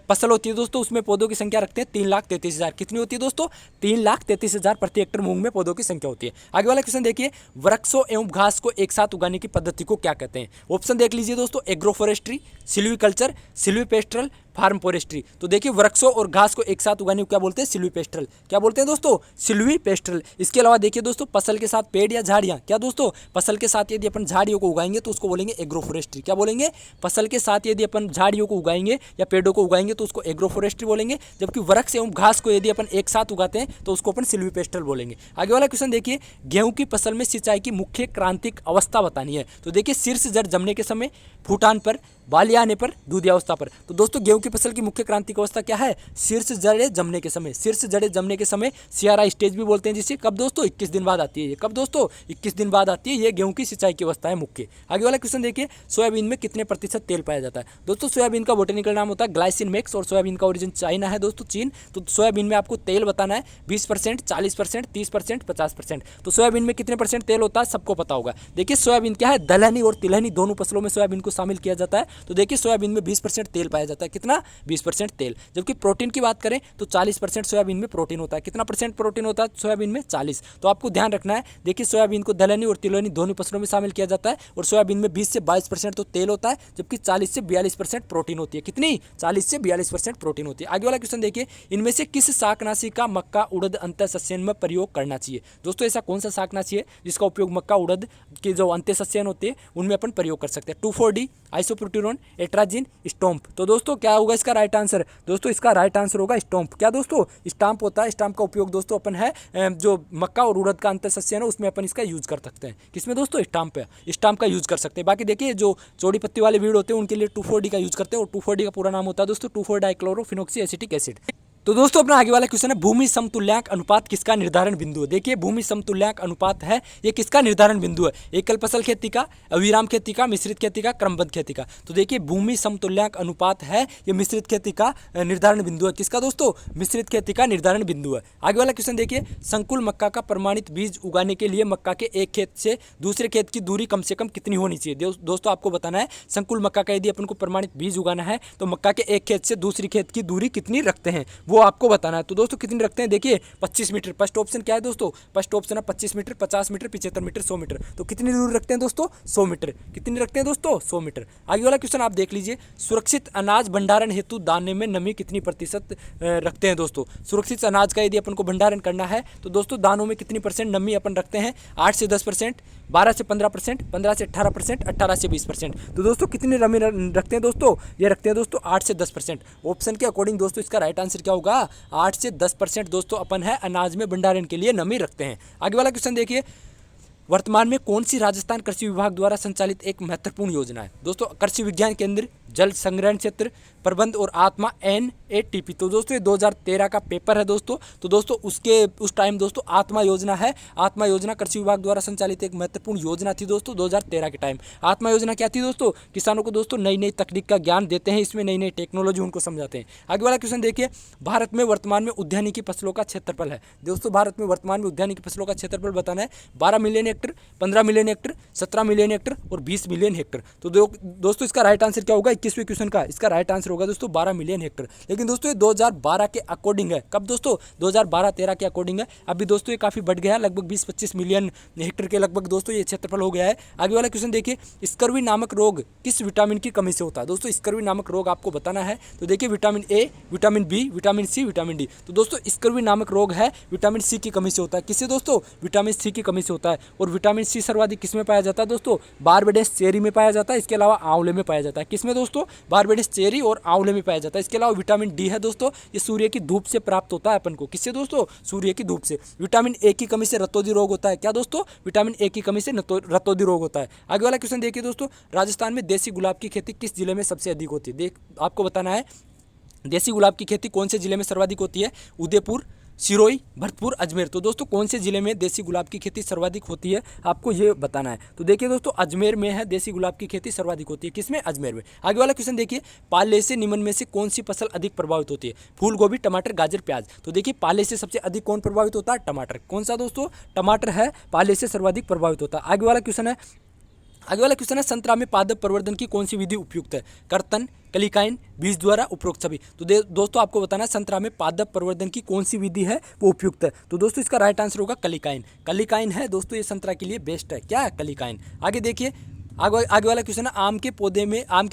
फसल होती है दोस्तों उसमें पौधों की संख्या रखते हैं 3,33,000। कितनी होती है दोस्तों? 3,33,000 प्रति हेक्टेयर मूंग में पौधों की संख्या होती है। आगे वाला क्वेश्चन देखिए, वृक्षों एवं घास को एक साथ उगाने की पद्धति को क्या कहते हैं? ऑप्शन देख लीजिए दोस्तों, agro forestry, silviculture, silvipastoral, farm forestry. तो देखिए वृक्षों और घास को एक साथ उगाने को क्या बोलते हैं? सिल्वीपेस्ट्रल। क्या बोलते हैं दोस्तों? सिल्वीपेस्ट्रल। इसके अलावा देखिए दोस्तों, फसल के साथ पेड़ या झाड़ियां, क्या दोस्तों? फसल के साथ यदि अपन झाड़ियों को उगाएंगे तो उसको बोलेंगे एग्रो फॉरेस्ट्री। क्या बोलेंगे? फसल के साथ यदि अपन झाड़ियों को उगाएंगे या पेड़ों को उगाएंगे तो उसको एग्रो फॉरेस्ट्री बोलेंगे। जबकि वृक्ष एवं घास को यदि अपन एक साथ उगाते हैं तो उसको अपन सिल्वीपेस्ट्रल बोलेंगे। आगे वाला क्वेश्चन देखिए, गेहूं की फसल में सिंचाई की मुख्य क्रांतिक अवस्था बतानी है। तो देखिए शीर्ष जड़ जमने के समय, फूटान पर, बालिया आने पर, दूधी अवस्था पर। तो दोस्तों गेहूं की फसल की मुख्य क्रांतिक अवस्था क्या है? शीर्ष जड़े जमने के समय। शीर्ष जड़े जमने के समय सियारा स्टेज भी बोलते हैं जिसे। कब दोस्तों? 21 दिन बाद आती है ये। कब दोस्तों? 21 दिन बाद आती है ये। गेहूं की सिंचाई की अवस्था है मुख्य। आगे वाला क्वेश्चन देखिए, सोयाबीन में कितने प्रतिशत तेल पाया जाता है? दोस्तों सोयाबीन का बोटेनिकल नाम होता है ग्लाइसिन मैक्स, और सोयाबीन का ओरिजिन चाइना है दोस्तों, चीन। तो सोयाबीन में आपको तेल बताना है 20%, 40%, 30%, 50%। तो सोयाबीन में कितने परसेंट तेल होता है सबको पता होगा। देखिए सोयाबीन क्या है? दलहनी और तिलहनी दोनों फसलों में सोयाबीन को शामिल किया जाता है। तो देखिए सोयाबीन में 20% तेल पाया जाता है। कितना? 20% तेल। जबकि प्रोटीन की बात करें तो 40% सोयाबीन में प्रोटीन होता है। कितना परसेंट प्रोटीन होता है सोयाबीन में? 40। तो आपको ध्यान रखना है, देखिए सोयाबीन को दलहनी और तिलहनी दोनों फसलों में शामिल किया जाता है। और सोयाबीन में 20 से 22% तो तेल होता है, जबकि 40 से 42% प्रोटीन होती है। कितनी? 40 से 42% प्रोटीन होती है। आगे वाला क्वेश्चन देखिए, इनमें से किस शाकनाशी का मक्का उड़द अंतःसस्यन में प्रयोग करना चाहिए? दोस्तों ऐसा कौन सा शाकनाशी है जिसका उपयोग मक्का उड़द के जो अंतःसस्यन होते हैं उनमें अपन प्रयोग कर सकते हैं? 2,4-D, आइसोप्रोटिरोन, atrazine, stomp. तो दोस्तों क्या होगा इसका राइट आंसर? दोस्तों इसका राइट आंसर होगा स्टॉम्प। क्या दोस्तों? स्टाम्प होता है। स्टाम्प का उपयोग दोस्तों अपन है जो मक्का और उड़द का अंतःसस्यन है उसमें अपन इसका यूज कर सकते हैं। किसमें दोस्तों? स्टाम्प है। स्टाम्प का यूज कर सकते हैं। बाकी देखिए जो चौड़ी पत्ती वाले वीड होते हैं उनके लिए 2,4-D का यूज करते हैं, और 2,4-D का पूरा नाम होता है दोस्तों 2,4-डाइक्लोरोफिनॉक्सी एसिटिक एसिड। तो दोस्तों अपना आगे वाला क्वेश्चन है, भूमि समतुल्यांक अनुपात किसका निर्धारण बिंदु है? देखिए भूमि समतुल्यांक अनुपात है ये किसका निर्धारण बिंदु है? एकल फसल खेती का, अविराम खेती का, मिश्रित खेती का, क्रमबद्ध खेती का? तो देखिए भूमि समतुल्यांक अनुपात है ये मिश्रित खेती का निर्धारण बिंदु है। किसका दोस्तों? मिश्रित खेती का निर्धारण बिंदु है। आगे वाला क्वेश्चन देखिए, संकुल मक्का का प्रमाणित बीज उगाने के लिए मक्का के एक खेत से दूसरे खेत की दूरी कम से कम कितनी होनी चाहिए? दोस्तों आपको बताना है संकुल मक्का का यदि अपन को प्रमाणित बीज उगाना है तो मक्का के एक खेत से दूसरी खेत की दूरी कितनी रखते हैं वो आपको बताना है। तो दोस्तों कितनी रखते हैं? देखिए 25 मीटर। फर्स्ट ऑप्शन क्या है दोस्तों? फर्स्ट ऑप्शन है 25 मीटर, 50 मीटर, 75 मीटर, 100 मीटर। तो कितनी दूर रखते हैं दोस्तों? 100 मीटर। कितनी रखते हैं दोस्तों? 100 मीटर। आगे वाला क्वेश्चन आप देख लीजिए, सुरक्षित अनाज भंडारण हेतु दाने में नमी कितनी प्रतिशत रखते हैं दोस्तों? सुरक्षित अनाज का यदि अपन को भंडारण करना है तो दोस्तों दानों में कितनी परसेंट नमी अपन रखते हैं? 8 से 10%, 12 से 15%, 15 से 18%, 18 से 20%। तो दोस्तों कितनी नमी रखते हैं दोस्तों? ये रखते हैं दोस्तों 8 से 10%। ऑप्शन के अकॉर्डिंग दोस्तों इसका राइट आंसर क्या होगा? 8 से 10% दोस्तों अपन है अनाज में भंडारण के लिए नमी रखते हैं। आगे वाला क्वेश्चन देखिए, वर्तमान में कौन सी राजस्थान कृषि विभाग द्वारा संचालित एक महत्वपूर्ण योजना है? दोस्तों कृषि विज्ञान केंद्र, जल संग्रहण क्षेत्र प्रबंध और आत्मा ATP। तो दोस्तों ये 2013 का पेपर है दोस्तों। तो दोस्तों उस टाइम दोस्तों आत्मा योजना है। आत्मा योजना कृषि विभाग द्वारा संचालित एक महत्वपूर्ण योजना थी दोस्तों 2013 के टाइम। आत्मा योजना क्या थी दोस्तों? किसानों को दोस्तों नई नई तकनीक का ज्ञान देते हैं, इसमें नई नई टेक्नोलॉजी उनको समझाते हैं। आगे वाला क्वेश्चन देखिए, भारत में वर्तमान में उद्यानिकी फसलों का क्षेत्रफल है। दोस्तों भारत में वर्तमान में उद्यानिकी फसलों का क्षेत्रफल बताना है। 12 million Hector, 15 million Hector, 17 million Hector और 20 मिलियन हेक्टर। तो दोस्तों इसका राइट आंसर क्या होगा 21वें क्वेश्चन का? इसका राइट आंसर होगा दोस्तों 12 मिलियन हेक्टर। लेकिन दोस्तों ये 2012 के अकॉर्डिंग है। कब दोस्तों? 2012-13 के अकॉर्डिंग है। अभी दोस्तों ये काफी बढ़ गया है, लगभग 20-25 मिलियन हेक्टर के लगभग दोस्तों ये क्षेत्रफल हो गया है। आगे वाला क्वेश्चन देखिए, स्कर्वी नामक रोग किस विटामिन की कमी से होता है? दोस्तों स्कर्वी नामक रोग आपको बताना है। तो देखिए vitamin A, vitamin B, vitamin C, vitamin D. तो दोस्तों स्कर्वी नामक रोग है विटामिन सी की कमी से होता है। किससे दोस्तों? विटामिन सी की कमी से होता है। और विटामिन सी सर्वाधिक किसमें पाया जाता है दोस्तों? बारबेडेंस चेरी में पाया जाता है। इसके अलावा आंवले में पाया जाता है। किसमें दोस्तों? बारबेडेंस चेरी और आंवले में पाया जाता है। इसके अलावा विटामिन डी है दोस्तों, ये सूर्य की धूप से प्राप्त होता है अपन को। किससे दोस्तों? सूर्य की धूप से। विटामिन ए की कमी से रतौंधी रोग होता है। क्या दोस्तों? विटामिन ए की कमी से रतौंधी रोग होता है। आगे वाला क्वेश्चन देखिए दोस्तों, राजस्थान में देसी गुलाब की खेती किस जिले में सबसे अधिक होती है? आपको बताना है देसी गुलाब की खेती कौन से जिले में सर्वाधिक होती है? उदयपुर, सिरोही, भरतपुर, अजमेर। तो दोस्तों कौन से जिले में देसी गुलाब की खेती सर्वाधिक होती है आपको ये बताना है। तो देखिए दोस्तों अजमेर में है देसी गुलाब की खेती सर्वाधिक होती है। किसमें? अजमेर में। आगे वाला क्वेश्चन देखिए, पाले से निम्न में से कौन सी फसल अधिक प्रभावित होती है? फूल गोभी, टमाटर, गाजर, प्याज। तो देखिए पाले से सबसे अधिक कौन प्रभावित होता है? टमाटर। कौन सा दोस्तों? टमाटर है पाले से सर्वाधिक प्रभावित होता है। आगे वाला क्वेश्चन है संतरा में पादप प्रवर्धन की कौन सी विधि उपयुक्त है? कर्तन, कलिकाइन, बीज द्वारा, उपरोक्त सभी। तो दोस्तों आपको बताना है संतरा में पादप प्रवर्धन की कौन सी विधि है वो उपयुक्त है। तो दोस्तों इसका राइट आंसर होगा कलिकाइन। कलिकाइन है दोस्तों ये संतरा के लिए बेस्ट है। क्या है? कलिकाइन। आगे देखिए आगे वाला क्वेश्चन है आम के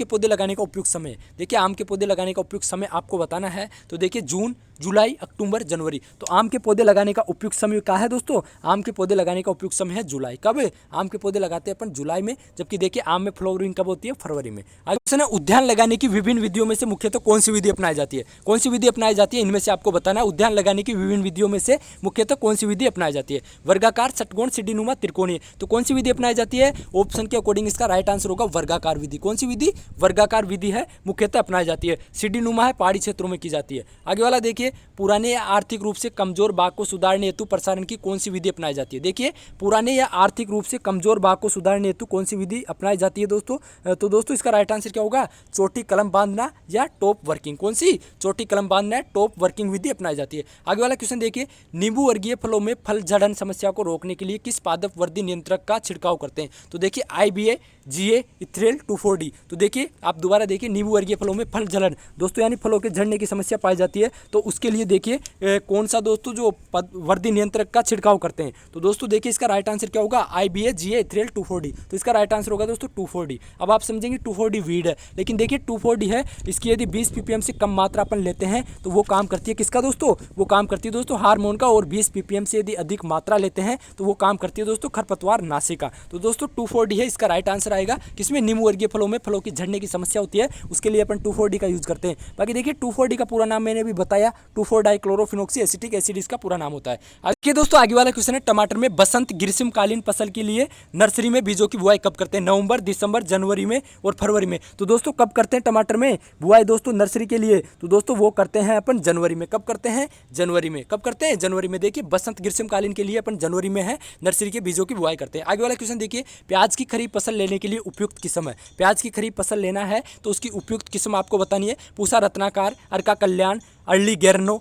पौधे लगाने का उपयुक्त समय। देखिए आम के पौधे लगाने का उपयुक्त समय आपको बताना है। तो देखिए जून, जुलाई, अक्टूबर, जनवरी। तो आम के पौधे लगाने का उपयुक्त समय क्या है दोस्तों? आम के पौधे लगाने का उपयुक्त समय है जुलाई। कब? आम के पौधे लगाते हैं अपन जुलाई में, जबकि देखिए आम में फ्लावरिंग कब होती है? फरवरी में। आगे क्वेश्चन है उद्यान लगाने की विभिन्न विधियों में से मुख्यतः कौन सी विधि अपनाई जाती है? कौन सी विधि अपनाई जाती है इनमें से आपको बताना है। उद्यान लगाने की विभिन्न विधियों में से मुख्यतः कौन सी विधि अपनाई जाती है? वर्गाकार, षटकोण, सीढ़ीनुमा, त्रिकोणीय। तो कौन सी विधि अपनाई जाती है? ऑप्शन के अकॉर्डिंग इसका राइट आंसर होगा वर्गाकार विधि। कौन सी विधि? वर्गाकार विधि है मुख्यतः अपनाई जाती है। सीढ़ीनुमा है पहाड़ी क्षेत्रों में की जाती है। आगे वाला देखिए पुराने या आर्थिक रूप से कमजोर बाग को सुधारने हेतु प्रसारण की कौन सी विधि अपनाई जाती है? देखिए पुराने या आर्थिक रूप से कमजोर बाग को सुधारने हेतु कौन सी विधि अपनाई जाती है दोस्तों? तो दोस्तों इसका राइट आंसर क्या होगा? चोटी कलम बांधना या टॉप वर्किंग। कौन सी? चोटी कलम बांधना या टॉप वर्किंग विधि अपनाई जाती है। आगे वाला क्वेश्चन देखिए नींबू वर्गीय फलों में फल झड़न समस्या को रोकने के लिए किस पादप वर्धी नियंत्रक का छिड़काव करते हैं? तो देखिए IBA, GA, इथ्रेल, 2,4-D। तो देखिए आप दोबारा देखिए नींबू वर्गीय फलों में फल झड़न दोस्तों यानी फलों के झड़ने की समस्या पाई जाती है। तो उसके लिए देखिए कौन सा दोस्तों जो वर्धी नियंत्रक का छिड़काव करते हैं? तो दोस्तों देखिए इसका राइट आंसर क्या होगा? IBA, GA, इथ्रेल, 2,4-D। तो इसका राइट आंसर होगा दोस्तों 2,4-D। अब आप समझेंगे 2,4-D वीड है, लेकिन देखिए 2,4-D है इसकी यदि 20 ppm से कम मात्रा अपन लेते हैं तो वो काम करती है किसका दोस्तों? वो काम करती है दोस्तों हार्मोन का। और 20 ppm से यदि अधिक मात्रा लेते हैं तो वो काम करती है दोस्तों खरपतवार नाशी का। तो दोस्तों 2,4-D है इसका राइट आंसर आएगा। किसमें? नींबू वर्गीय फलों में फलों की झड़ने की समस्या होती है उसके लिए अपन 2,4-D का यूज करते हैं। बाकी देखिए 2,4-D का पूरा नाम मैंने भी बताया, 2,4-डाइक्लोरोफिनॉक्सी एसिटिक एसिड इसका पूरा नाम होता है। आगे दोस्तों आगे वाला क्वेश्चन है टमाटर में बसंत ग्रीष्मकालीन फसल के लिए नर्सरी में बीजों की बुआई कब करते हैं? नवंबर, दिसंबर, जनवरी में और फरवरी में। तो दोस्तों कब करते हैं टमाटर में बुआई दोस्तों नर्सरी के लिए? तो दोस्तों वो करते हैं अपन जनवरी में। कब करते हैं? जनवरी में। कब करते हैं? जनवरी में। देखिए बसंत ग्रीष्मकालीन के लिए अपन जनवरी में है नर्सरी के बीजों की बुआई करते हैं। आगे वाला क्वेश्चन देखिए प्याज की खरीफ फसल लेने के लिए उपयुक्त किस्म है। प्याज की खरीफ फसल लेना है तो उसकी उपयुक्त किस्म आपको बतानी है। पूसा रत्नाकार, अर्का कल्याण, अर्ली गेरनो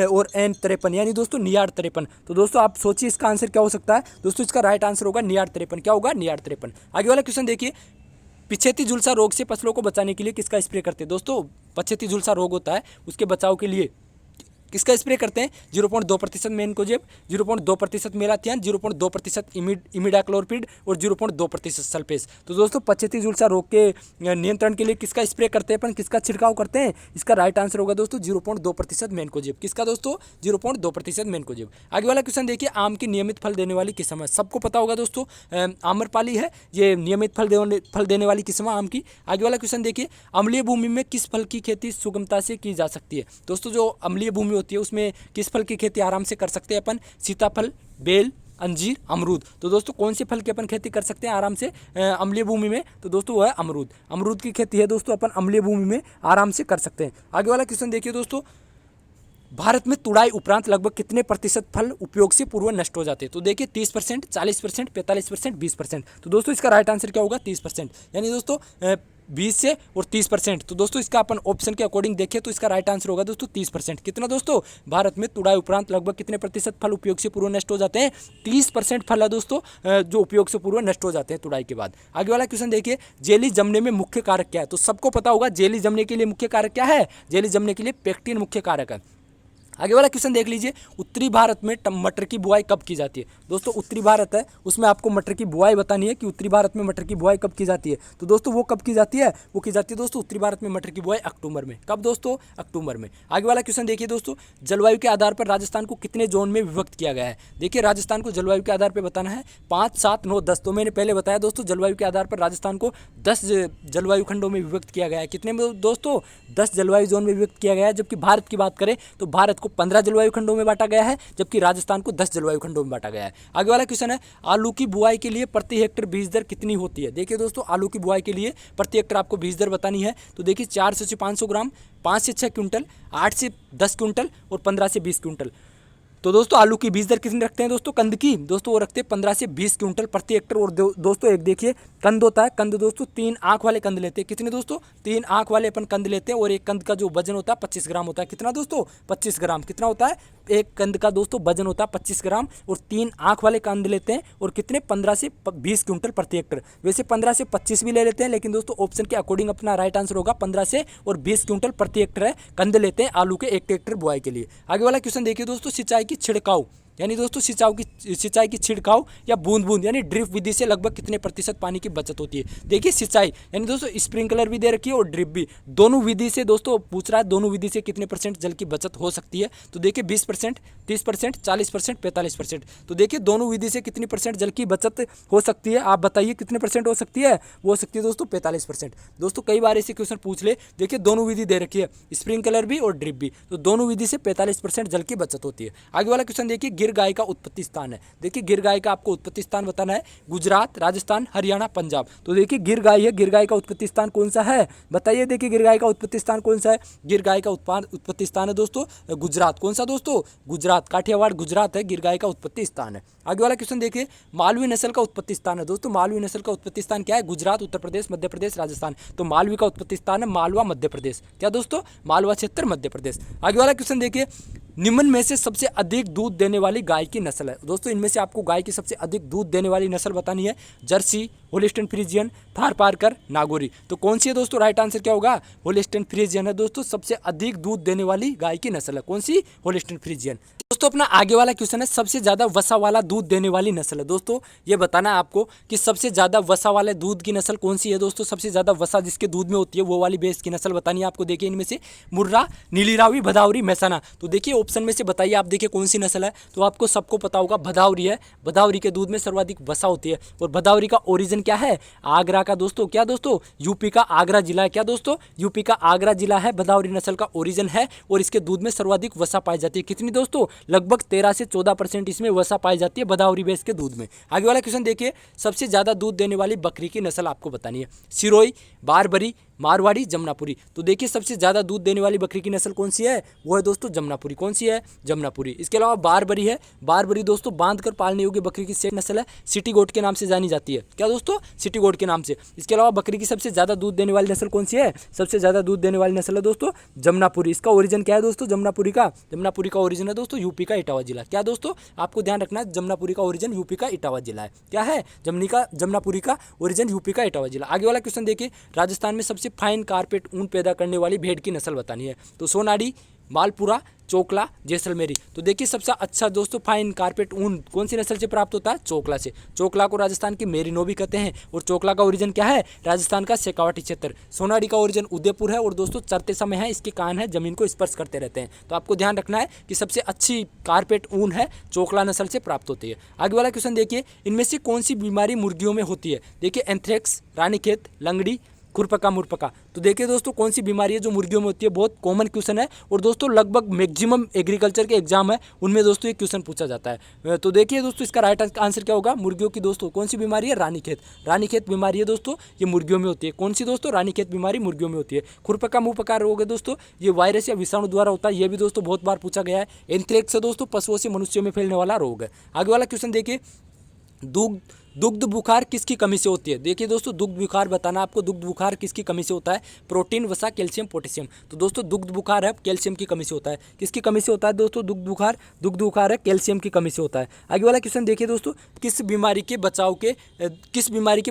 और N53 यानी दोस्तों नियार 53। तो दोस्तों आप सोचिए इसका आंसर क्या हो सकता है? दोस्तों इसका राइट आंसर होगा नियार 53। क्या होगा? नियार 53। आगे वाला क्वेश्चन देखिए पिछेती झुलसा रोग से फसलों को बचाने के लिए किसका स्प्रे करते हैं? दोस्तों पछेती झुलसा रोग होता है उसके बचाव के लिए किसका स्प्रे करते हैं? 0.2% मेनकोजेब, 0.2% मेलाथियान, 0.2% इमिडाक्लोरपिड और 0.2% सल्फेस। तो दोस्तों पछेती झुलसा रोग के नियंत्रण के लिए किसका स्प्रे करते हैं अपन? किसका छिड़काव करते हैं? इसका राइट आंसर होगा दोस्तों 0.2% मेनकोजेब। किसका दोस्तों? 0.2% मेनकोजेब। आगे वाला क्वेश्चन देखिए आम की नियमित फल देने वाली किस्म है। सबको पता होगा दोस्तों आम्रपाली है ये नियमित फल देने वाली किस्म है आम की। आगे वाला क्वेश्चन देखिए अम्लीय भूमि में किस फल की खेती सुगमता से की जा सकती है? दोस्तों जो अम्लीय भूमि होती है उसमें किस फल की खेती आराम से कर सकते हैं अपन? सीताफल, बेल, अंजीर, अमरूद। तो दोस्तों कौन से फल की अपन खेती कर सकते हैं आराम से अम्लीय भूमि में? तो दोस्तों वो है अमरूद। अमरूद की खेती है दोस्तों अपन अम्लीय भूमि में आराम से कर सकते हैं। आगे वाला क्वेश्चन देखिए दोस्तों, भारत में तुड़ाई उपरांत लगभग कितने प्रतिशत फल उपयोग से पूर्व नष्ट हो जाते हैं? तो देखिए 30%, 40%, 45%, 20%। तो दोस्तों इसका राइट आंसर क्या होगा? 30%। यानी दोस्तों 20 से और 30%। तो दोस्तों इसका अपन ऑप्शन के अकॉर्डिंग देखें तो इसका राइट आंसर होगा दोस्तों 30%। कितना दोस्तों? भारत में तुड़ाई उपरांत लगभग कितने प्रतिशत फल उपयोग से पूर्व नष्ट हो जाते हैं? 30% फल है दोस्तों जो उपयोग से पूर्व नष्ट हो जाते हैं तुड़ाई के बाद। आगे वाला क्वेश्चन देखिए, जेली जमने में मुख्य कारक क्या है? तो सबको पता होगा जेली जमने के लिए मुख्य कारक क्या है? जेली जमने के लिए पेक्टिन मुख्य कारक है। आगे वाला क्वेश्चन देख लीजिए, उत्तरी भारत में मटर की बुआई कब की जाती है? दोस्तों उत्तरी भारत है उसमें आपको मटर की बुआई बतानी है कि उत्तरी भारत में मटर की बुआई कब की जाती है। तो दोस्तों वो कब की जाती है? वो की जाती है दोस्तों उत्तरी भारत में मटर की बुआई अक्टूबर में। कब दोस्तों? अक्टूबर में। आगे वाला क्वेश्चन देखिए दोस्तों, जलवायु के आधार पर राजस्थान को कितने जोन में विभक्त किया गया है? देखिए राजस्थान को जलवायु के आधार पर बताना है 5, 7, 9, 10। तो मैंने पहले बताया दोस्तों जलवायु के आधार पर राजस्थान को 10 जलवायु खंडों में विभक्त किया गया है। कितने में दोस्तों? 10 जलवायु जोन में विभक्त किया गया है। जबकि भारत की बात करें तो भारत को 15 जलवायु खंडों में बांटा गया है, जबकि राजस्थान को 10 जलवायु खंडों में बांटा गया है। आगे वाला क्वेश्चन है, आलू की बुआई के लिए प्रति हेक्टेयर बीज दर कितनी होती है? देखिए दोस्तों आलू की बुआई के लिए प्रति हेक्टेयर आपको बीज दर बतानी है। तो देखिए 400 से 500 ग्राम, 5 से 6 क्विंटल, 8 से 10 क्विंटल और 15 से 20 क्विंटल। तो दोस्तों आलू की बीज दर कितनी रखते हैं दोस्तों? कंद की दोस्तों वो रखते हैं 15 से 20 क्विंटल प्रति हेक्टेयर। और दोस्तों एक देखिए कंद होता है, कंद दोस्तों 3 आंख वाले कंद लेते हैं। कितने दोस्तों? 3 आंख वाले अपन कंद लेते हैं और एक कंद का जो वजन होता है 25 ग्राम होता है। कितना दोस्तों? 25 ग्राम। कितना होता है? एक कंद का दोस्तों वजन होता है 25 ग्राम और 3 आंख वाले कंद लेते हैं और कितने? 15 से 20 क्विंटल प्रति हेक्टेयर। वैसे 15 से 25 भी ले लेते हैं, लेकिन दोस्तों ऑप्शन के अकॉर्डिंग अपना राइट आंसर होगा 15 से और 20 क्विंटल प्रति हेक्टेयर है कंद लेते हैं आलू के 1 हेक्टेयर बुआई के लिए। आगे वाला क्वेश्चन देखिए दोस्तों, सिंचाई की छिड़काव यानी दोस्तों सिंचाई की छिड़काव या बूंद बूंद यानी ड्रिप विधि से लगभग कितने प्रतिशत पानी की बचत होती है? देखिए सिंचाई यानी दोस्तों स्प्रिंकलर भी दे रखी है और ड्रिप भी, दोनों विधि से दोस्तों पूछ रहा है दोनों विधि से कितने परसेंट जल की बचत हो सकती है? तो देखिए 20%, 30%, 40%, 45%। तो देखिए दोनों विधि से कितनी परसेंट जल की बचत हो सकती है? आप बताइए कितने परसेंट हो सकती है? वो हो सकती है दोस्तों 45%। दोस्तों कई बार ऐसे क्वेश्चन पूछ ले, देखिए दोनों विधि दे रखी है स्प्रिंकलर भी और ड्रिप भी, तो दोनों विधि से 45% जल की बचत होती है। आगे वाला क्वेश्चन देखिए, गिर गाय का उत्पत्ति स्थान है। देखिए गिर गाय का आपको उत्पत्ति स्थान बताना है, गुजरात, राजस्थान, हरियाणा, पंजाब। तो देखिए गिर गाय है, गिर गाय का उत्पत्ति स्थान कौन सा है? बताइए देखिए गिर गाय का उत्पत्ति स्थान कौन सा है? गिर गाय का उत्पत्ति स्थान है दोस्तों गुजरात। कौन सा दोस्तों? गुजरात, काठियावाड़ गुजरात है गिर गाय का उत्पत्ति स्थान है। आगे वाला क्वेश्चन देखिए, मालवी नस्ल का उत्पत्ति स्थान है। दोस्तों मालवी नस्ल का उत्पत्ति स्थान क्या है? गुजरात, उत्तर प्रदेश, मध्य प्रदेश, राजस्थान। तो मालवी का उत्पत्ति स्थान है मालवा, मध्य प्रदेश। क्या दोस्तों? मालवा क्षेत्र, मध्य प्रदेश। आगे वाला क्वेश्चन देखिए, निम्न में से सबसे अधिक दूध देने वाली गाय की नस्ल है। दोस्तों इनमें से आपको गाय की सबसे अधिक दूध देने वाली नस्ल बतानी है, Jersey, Holstein Friesian, Tharparkar, Nagori. तो कौन सी है दोस्तों? राइट आंसर क्या होगा? होलिस्टीन फ्रीजियन है दोस्तों सबसे अधिक दूध देने वाली गाय की नस्ल है। कौन सी? Holstein Friesian. दोस्तों अपना आगे वाला क्वेश्चन है, सबसे ज्यादा वसा वाला दूध देने वाली नस्ल है। दोस्तों ये बताना है आपको कि सबसे ज्यादा वसा वाले दूध की नस्ल कौन सी है। दोस्तों सबसे ज्यादा वसा जिसके दूध में होती है वो वाली भैंस की नस्ल बतानी है आपको। देखिए इनमें से मुर्रा, नीली रावी, भदावरी, मेहसाना। तो देखिए ऑप्शन में से बताइए आप, देखिए कौन सी नस्ल है? तो आपको सबको पता होगा भदावरी है। भदावरी के दूध में सर्वाधिक वसा होती है और भदावरी का ओरिजिन क्या है? आगरा का दोस्तों। क्या दोस्तों? यूपी का आगरा जिला है। क्या दोस्तों? यूपी का आगरा जिला है, भदावरी नस्ल का ओरिजिन है और इसके दूध में सर्वाधिक वसा पाई जाती है। कितनी दोस्तों? लगभग 13 से 14% इसमें वसा पाई जाती है भदावरी भैंस के दूध में। आगे वाला क्वेश्चन देखिए, सबसे ज्यादा दूध देने वाली बकरी की नस्ल आपको बतानी है, सिरोई, बारबरी, मारवाड़ी, जमुनापुरी। तो देखिए सबसे ज्यादा दूध देने वाली बकरी की नस्ल कौन सी है? वो है दोस्तों जमुनापुरी। कौन सी है? जमुनापुरी। इसके अलावा बारबरी है। बारबरी दोस्तों बांध कर पालने योग्य बकरी की नस्ल है, सिटी गोट के नाम से जानी जाती है। क्या दोस्तों? सिटी गोट के नाम से। इसके अलावा बकरी की सबसे ज्यादा दूध देने वाली नस्ल कौन सी है? सबसे ज्यादा दूध देने वाली नस्ल है दोस्तों जमुनापुरी। इसका ओरिजिन क्या है दोस्तों? जमुनापुरी का ओरिजिन है दोस्तों यूपी का इटावा जिला। क्या दोस्तों? आपको ध्यान रखना है जमुनापुरी का ओरिजिन यूपी का इटावा जिला है। क्या है? जमुनापुरी का ओरिजिन यूपी का इटावा जिला। आगे वाला क्वेश्चन देखिए, राजस्थान में सबसे फाइन कारपेट ऊन पैदा करने वाली भेड़ की नस्ल बतानी है। तो सोनाड़ी, मालपुरा, चोकला, जैसलमेरी। तो देखिए सबसे अच्छा दोस्तों फाइन कारपेट ऊन कौन सी नस्ल से प्राप्त होता है? चोकला से। चोकला को राजस्थान की मेरिनो भी कहते हैं और चोकला का ओरिजिन क्या है? राजस्थान का शेखावाटी क्षेत्र। सोनाड़ी का ओरिजिन उदयपुर है और दोस्तों चरते समय है, इसके कान है जमीन को स्पर्श करते रहते हैं। तो आपको ध्यान रखना है कि सबसे अच्छी कारपेट ऊन है चोकला नस्ल से प्राप्त होती है। आगे वाला क्वेश्चन देखिए, इनमें से कौन सी बीमारी मुर्गियों में होती है? देखिए एंथ्रेक्स, रानीखेत, लंगड़ी, खुरपका मुरपका। तो देखिए दोस्तों कौन सी बीमारी है जो मुर्गियों में होती है, बहुत कॉमन क्वेश्चन है और दोस्तों लगभग मैक्सिमम एग्रीकल्चर के एग्जाम है उनमें दोस्तों ये क्वेश्चन पूछा जाता है। तो देखिए दोस्तों इसका राइट आंसर क्या होगा, मुर्गियों की दोस्तों कौन सी बीमारी है, रानीखेत। रानीखेत बीमारी है दोस्तों, ये मुर्गियों में होती है। कौन सी दोस्तों, रानीखेत बीमारी मुर्गियों में होती है। खुरपका मुंहपका रोग है दोस्तों, ये वायरस या विषाणु द्वारा होता है, ये भी दोस्तों बहुत बार पूछा गया है। एंथ्रेक्स है दोस्तों, पशुओं से मनुष्यों में फैलने वाला रोग है। आगे वाला क्वेश्चन देखिए, दुग्ध बुखार किसकी कमी से होती है। देखिए दोस्तों दुग्ध बुखार बताना आपको, दुग्ध बुखार किसकी कमी से होता है, प्रोटीन, वसा, कैल्शियम, पोटेशियम। तो दोस्तों दुग्ध बुखार है कैल्शियम की कमी से होता है। किसकी कमी से होता है दोस्तों दुग्ध बुखार है कैल्शियम की कमी से होता है। आगे वाला क्वेश्चन देखिए दोस्तों, किस बीमारी के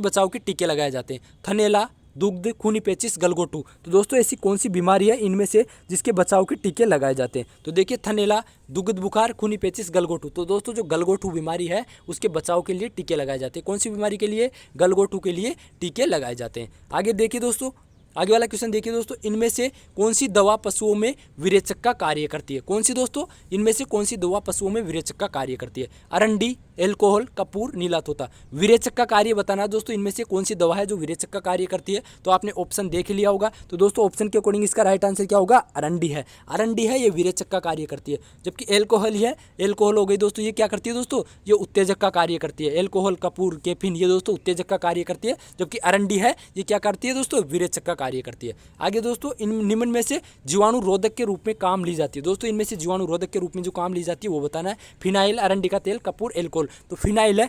बचाव के टीके लगाए जाते हैं। थनैला, दुग्ध, खूनी पेचिश, गलघोटू। तो दोस्तों ऐसी कौन सी बीमारी है इनमें से जिसके बचाव के टीके लगाए जाते हैं। तो देखिए थनैला, दुग्ध बुखार, खूनी पेचिश, गलघोटू। तो दोस्तों जो गलघोटू बीमारी है उसके बचाव के लिए टीके लगाए जाते हैं। कौन सी बीमारी के लिए, गलघोटू के लिए टीके लगाए जाते हैं। आगे देखिए दोस्तों, आगे वाला क्वेश्चन देखिए दोस्तों, इनमें से कौन सी दवा पशुओं में विरेचक का कार्य करती है। कौन सी दोस्तों, इनमें से कौन सी दवा पशुओं में विरेचक का कार्य करती है। अरंडी, एल्कोहल, कपूर, नीला तोता। विरेचक का कार्य बताना दोस्तों, इनमें से कौन सी दवा है जो विरेचक का कार्य करती है। तो आपने ऑप्शन देख लिया होगा, तो दोस्तों ऑप्शन के अकॉर्डिंग इसका राइट आंसर क्या होगा, अरंडी है। अरंडी है, ये विरेचक का कार्य करती है। जबकि एल्कोहल है, एल्कोहल हो गई दोस्तों, ये क्या करती है दोस्तों, ये उत्तेजक का कार्य करती है। एल्कोहल, कपूर, कैफीन ये दोस्तों उत्तेजक का कार्य करती है। जबकि अरंडी है, ये क्या करती है दोस्तों, विरेचक का कार्य करती है। आगे दोस्तों, इन निम्न में से जीवाणु रोधक के रूप में काम ली जाती है। दोस्तों इनमें से जीवाणु रोधक के रूप में जो काम ली जाती है वो बताना है। फिनाइल, अरंडी का तेल, कपूर, एल्कोहल। तो फिनाइल है,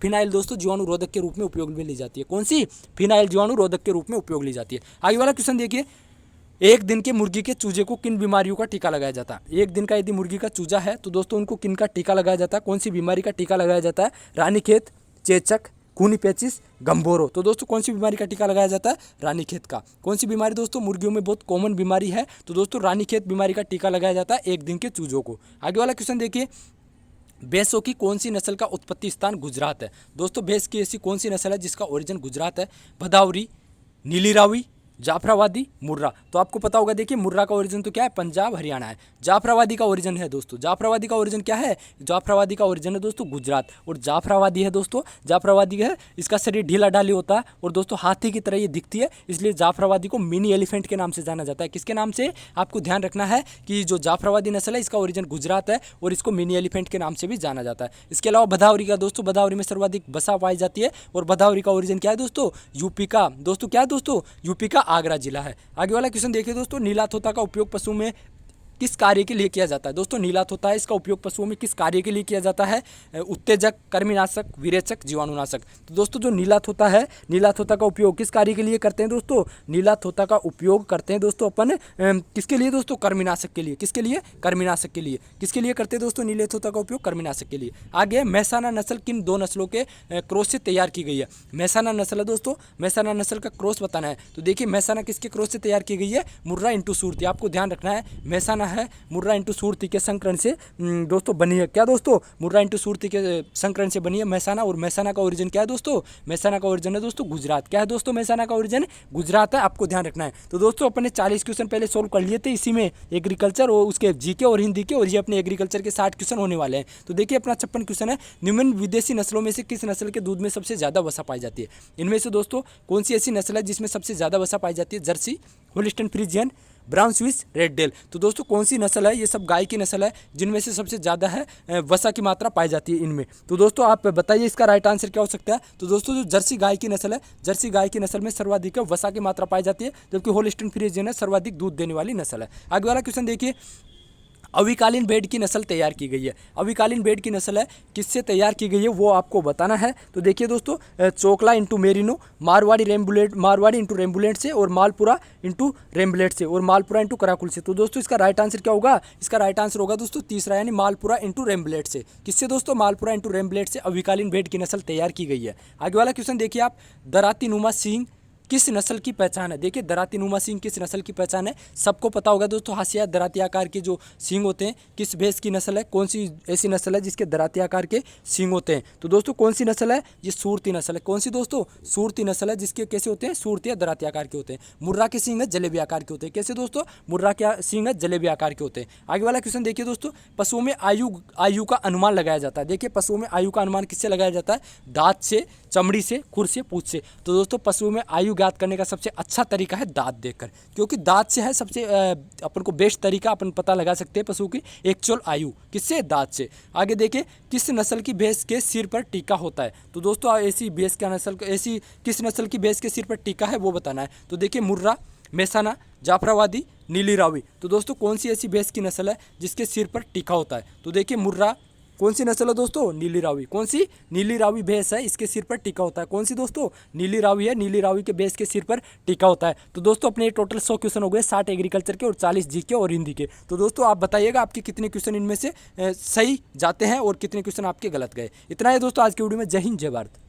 फिनाइल दोस्तों जीवाणु रोधक के रूप में उपयोग में ली जाती है। कौन सी, फिनाइल जीवाणु रोधक के रूप में उपयोग ली जाती है। आगे वाला क्वेश्चन देखिए, एक दिन के मुर्गी के चूजे को किन बीमारियों का टीका लगाया जाता है। एक दिन का यदि मुर्गी का चूजा है तो दोस्तों उनको किन का टीका लगाया जाता है, कौन सी बीमारी का टीका लगाया जाता है। रानीखेत, चेचक, खूनी पेचिश, गंभोरो। तो दोस्तों कौन सी बीमारी का टीका लगाया जाता है, रानीखेत का। कौन सी बीमारी दोस्तों, मुर्गियों में बहुत कॉमन बीमारी है, तो दोस्तों रानीखेत बीमारी का टीका लगाया जाता है एक दिन के चूजों को। आगे वाला क्वेश्चन देखिए, भैंसों की कौन सी नस्ल का उत्पत्ति स्थान गुजरात है। दोस्तों भैंस की ऐसी कौन सी नस्ल है जिसका ओरिजिन गुजरात है। भदावरी, नीली रावी, जाफराबादी, मुर्रा। तो आपको पता होगा, देखिए मुर्रा का ओरिजिन तो क्या है, पंजाब हरियाणा है। जाफराबादी का ओरिजिन है दोस्तों, जाफराबादी का ओरिजिन क्या है, जाफराबादी का ओरिजिन है दोस्तों गुजरात। और जाफराबादी है दोस्तों, जाफराबादी है, इसका शरीर ढीला ढाली होता है और दोस्तों हाथी की तरह ये दिखती है, इसलिए जाफराबादी को मिनी एलिफेंट के नाम से जाना जाता है। किसके नाम से, आपको ध्यान रखना है कि जो जाफराबादी नस्ल है इसका ओरिजिन गुजरात है और इसको मिनी एलिफेंट के नाम से भी जाना जाता है। इसके अलावा भदावरी का दोस्तों, भदावरी में सर्वाधिक बसा पाई जाती है और भदावरी का ओरिजिन क्या है दोस्तों, यूपी का। दोस्तों क्या है दोस्तों, यूपी का आगरा जिला है। आगे वाला क्वेश्चन देखिए दोस्तों, नीला तोता का उपयोग पशु में किस कार्य के लिए किया जाता है। दोस्तों नीला तोता है, इसका उपयोग पशुओं में किस कार्य के लिए किया जाता है, उत्तेजक, कृमिनाशक, विरेचक, जीवाणुनाशक। तो दोस्तों जो नीला तोता है, नीला तोता का उपयोग किस कार्य के लिए करते हैं दोस्तों, नीला तोता का उपयोग करते हैं दोस्तों अपन किसके लिए दोस्तों, कृमिनाशक के लिए। किसके लिए, कृमिनाशक के लिए। किसके लिए करते हैं दोस्तों नीले तोता का उपयोग, कृमिनाशक के लिए। आगे मेहसाना नस्ल किन दो नस्लों के क्रॉस से तैयार की गई है। मेहसाना नस्ल है दोस्तों, मेहसाना नस्ल का क्रॉस बताना है। तो देखिए मेहसाना किसके क्रॉस से तैयार की गई है, मुर्रा इंटू सूरती। आपको ध्यान रखना है, मेहसाना है मुर्रा इंटू सूरती के संकरण से दोस्तों बनी है। क्या दोस्तों, मुर्रा इंटू सूरती के संकरण से बनी है मेहसाना। और मेहसाना का ओरिजिन क्या है दोस्तों, मेहसाना का ओरिजिन है दोस्तों गुजरात। क्या है दोस्तों, मेहसाना का ओरिजिन गुजरात है, आपको ध्यान रखना है। तो दोस्तों अपने 40 क्वेश्चन पहले सोल्व कर लिए थे, इसी में एग्रीकल्चर और उसके जीके और हिंदी के, और ये अपने एग्रीकल्चर के 60 क्वेश्चन होने वाले हैं। तो देखिए अपना 56 क्वेश्चन है, निम्न विदेशी नस्लों में से किस नस्ल के दूध में सबसे ज़्यादा वसा पाई जाती है। इनमें से दोस्तों कौन सी ऐसी नस्ल है जिसमें सबसे ज़्यादा वसा पाई जाती है, Jersey, Holstein Friesian, brown Swiss, red Dane. तो दोस्तों कौन सी नस्ल है, ये सब गाय की नस्ल है जिनमें से सबसे ज़्यादा है वसा की मात्रा पाई जाती है इनमें। तो दोस्तों आप बताइए इसका राइट आंसर क्या हो सकता है। तो दोस्तों जो जर्सी गाय की नस्ल है, जर्सी गाय की नस्ल में सर्वाधिक वसा की मात्रा पाई जाती है, जबकि होलिस्टन फ्रीजियन है सर्वाधिक दूध देने वाली नस्ल है। आगे वाला क्वेश्चन देखिए, अविकालीन भेड़ की नस्ल तैयार की गई है। अविकालीन भेड़ की नस्ल है किससे तैयार की गई है वो आपको बताना है। तो देखिए दोस्तों, चोकला इंटू मेरिनो, मारवाड़ी इंटू रेम्बुलेट से, और मालपुरा इंटू रेम्बुलेट से, और मालपुरा इंटू कराकुल से। तो दोस्तों इसका राइट आंसर क्या होगा, इसका राइट आंसर होगा दोस्तों तीसरा, यानी मालपुरा इंटू रेम्बुलेट से। किससे दोस्तों, मालपुरा इंटू रेम्बुलेट से अविकालीन भेड़ की नस्ल तैयार की गई है। आगे वाला क्वेश्चन देखिए आप, दराती नुमा सींग किस नस्ल की पहचान है। देखिए दराती नुमा सींग किस नस्ल की पहचान है, सबको पता होगा दोस्तों, हाशिया दराती आकार के जो सींग होते हैं, किस भैंस की नस्ल है, कौन सी ऐसी नस्ल है जिसके दराती आकार के सींग होते हैं। तो दोस्तों कौन सी नस्ल है, ये सूरती नस्ल है। कौन सी दोस्तों, सूरती नस्ल है, जिसके कैसे होते हैं, सूरती या दराती आकार के होते हैं। मुर्रा के सींग है जलेबी आकार के होते हैं। कैसे दोस्तों, मुर्रा के सींग है जलेबी आकार के होते हैं। आगे वाला क्वेश्चन देखिए दोस्तों, पशुओं में आयु का अनुमान लगाया जाता है। देखिए पशुओं में आयु का अनुमान किससे लगाया जाता है, दांत से, चमड़ी से, खुर से, पूंछ से। तो दोस्तों पशुओं में आयु ज्ञात करने का सबसे अच्छा तरीका है दांत देखकर, क्योंकि दांत से है सबसे अपन को बेस्ट तरीका, अपन पता लगा सकते हैं पशु की एक्चुअल आयु किससे, दांत से। आगे देखिए, किस नस्ल की भैंस के सिर पर टीका होता है। तो दोस्तों ऐसी भैंस का नस्ल, ऐसी किस नस्ल की भैंस के सिर पर टीका है वो बताना है। तो देखिए, मुर्रा, मेसाना, जाफराबादी, नीली रावी। तो दोस्तों कौन सी ऐसी भैंस की नस्ल है जिसके सिर पर टीका होता है। तो देखिए, मुर्रा, कौन सी नस्ल है दोस्तों, नीली रावी। कौन सी, नीली रावी भैंस है, इसके सिर पर टीका होता है। कौन सी दोस्तों, नीली रावी है, नीली रावी के भैंस के सिर पर टीका होता है। तो दोस्तों अपने टोटल 100 क्वेश्चन हो गए, 60 एग्रीकल्चर के और 40 जीके और हिंदी के। तो दोस्तों आप बताइएगा आपके कितने क्वेश्चन इनमें से सही जाते हैं और कितने क्वेश्चन आपके गलत गए। इतना है दोस्तों आज की वीडियो में। जय हिंद, जय भारत।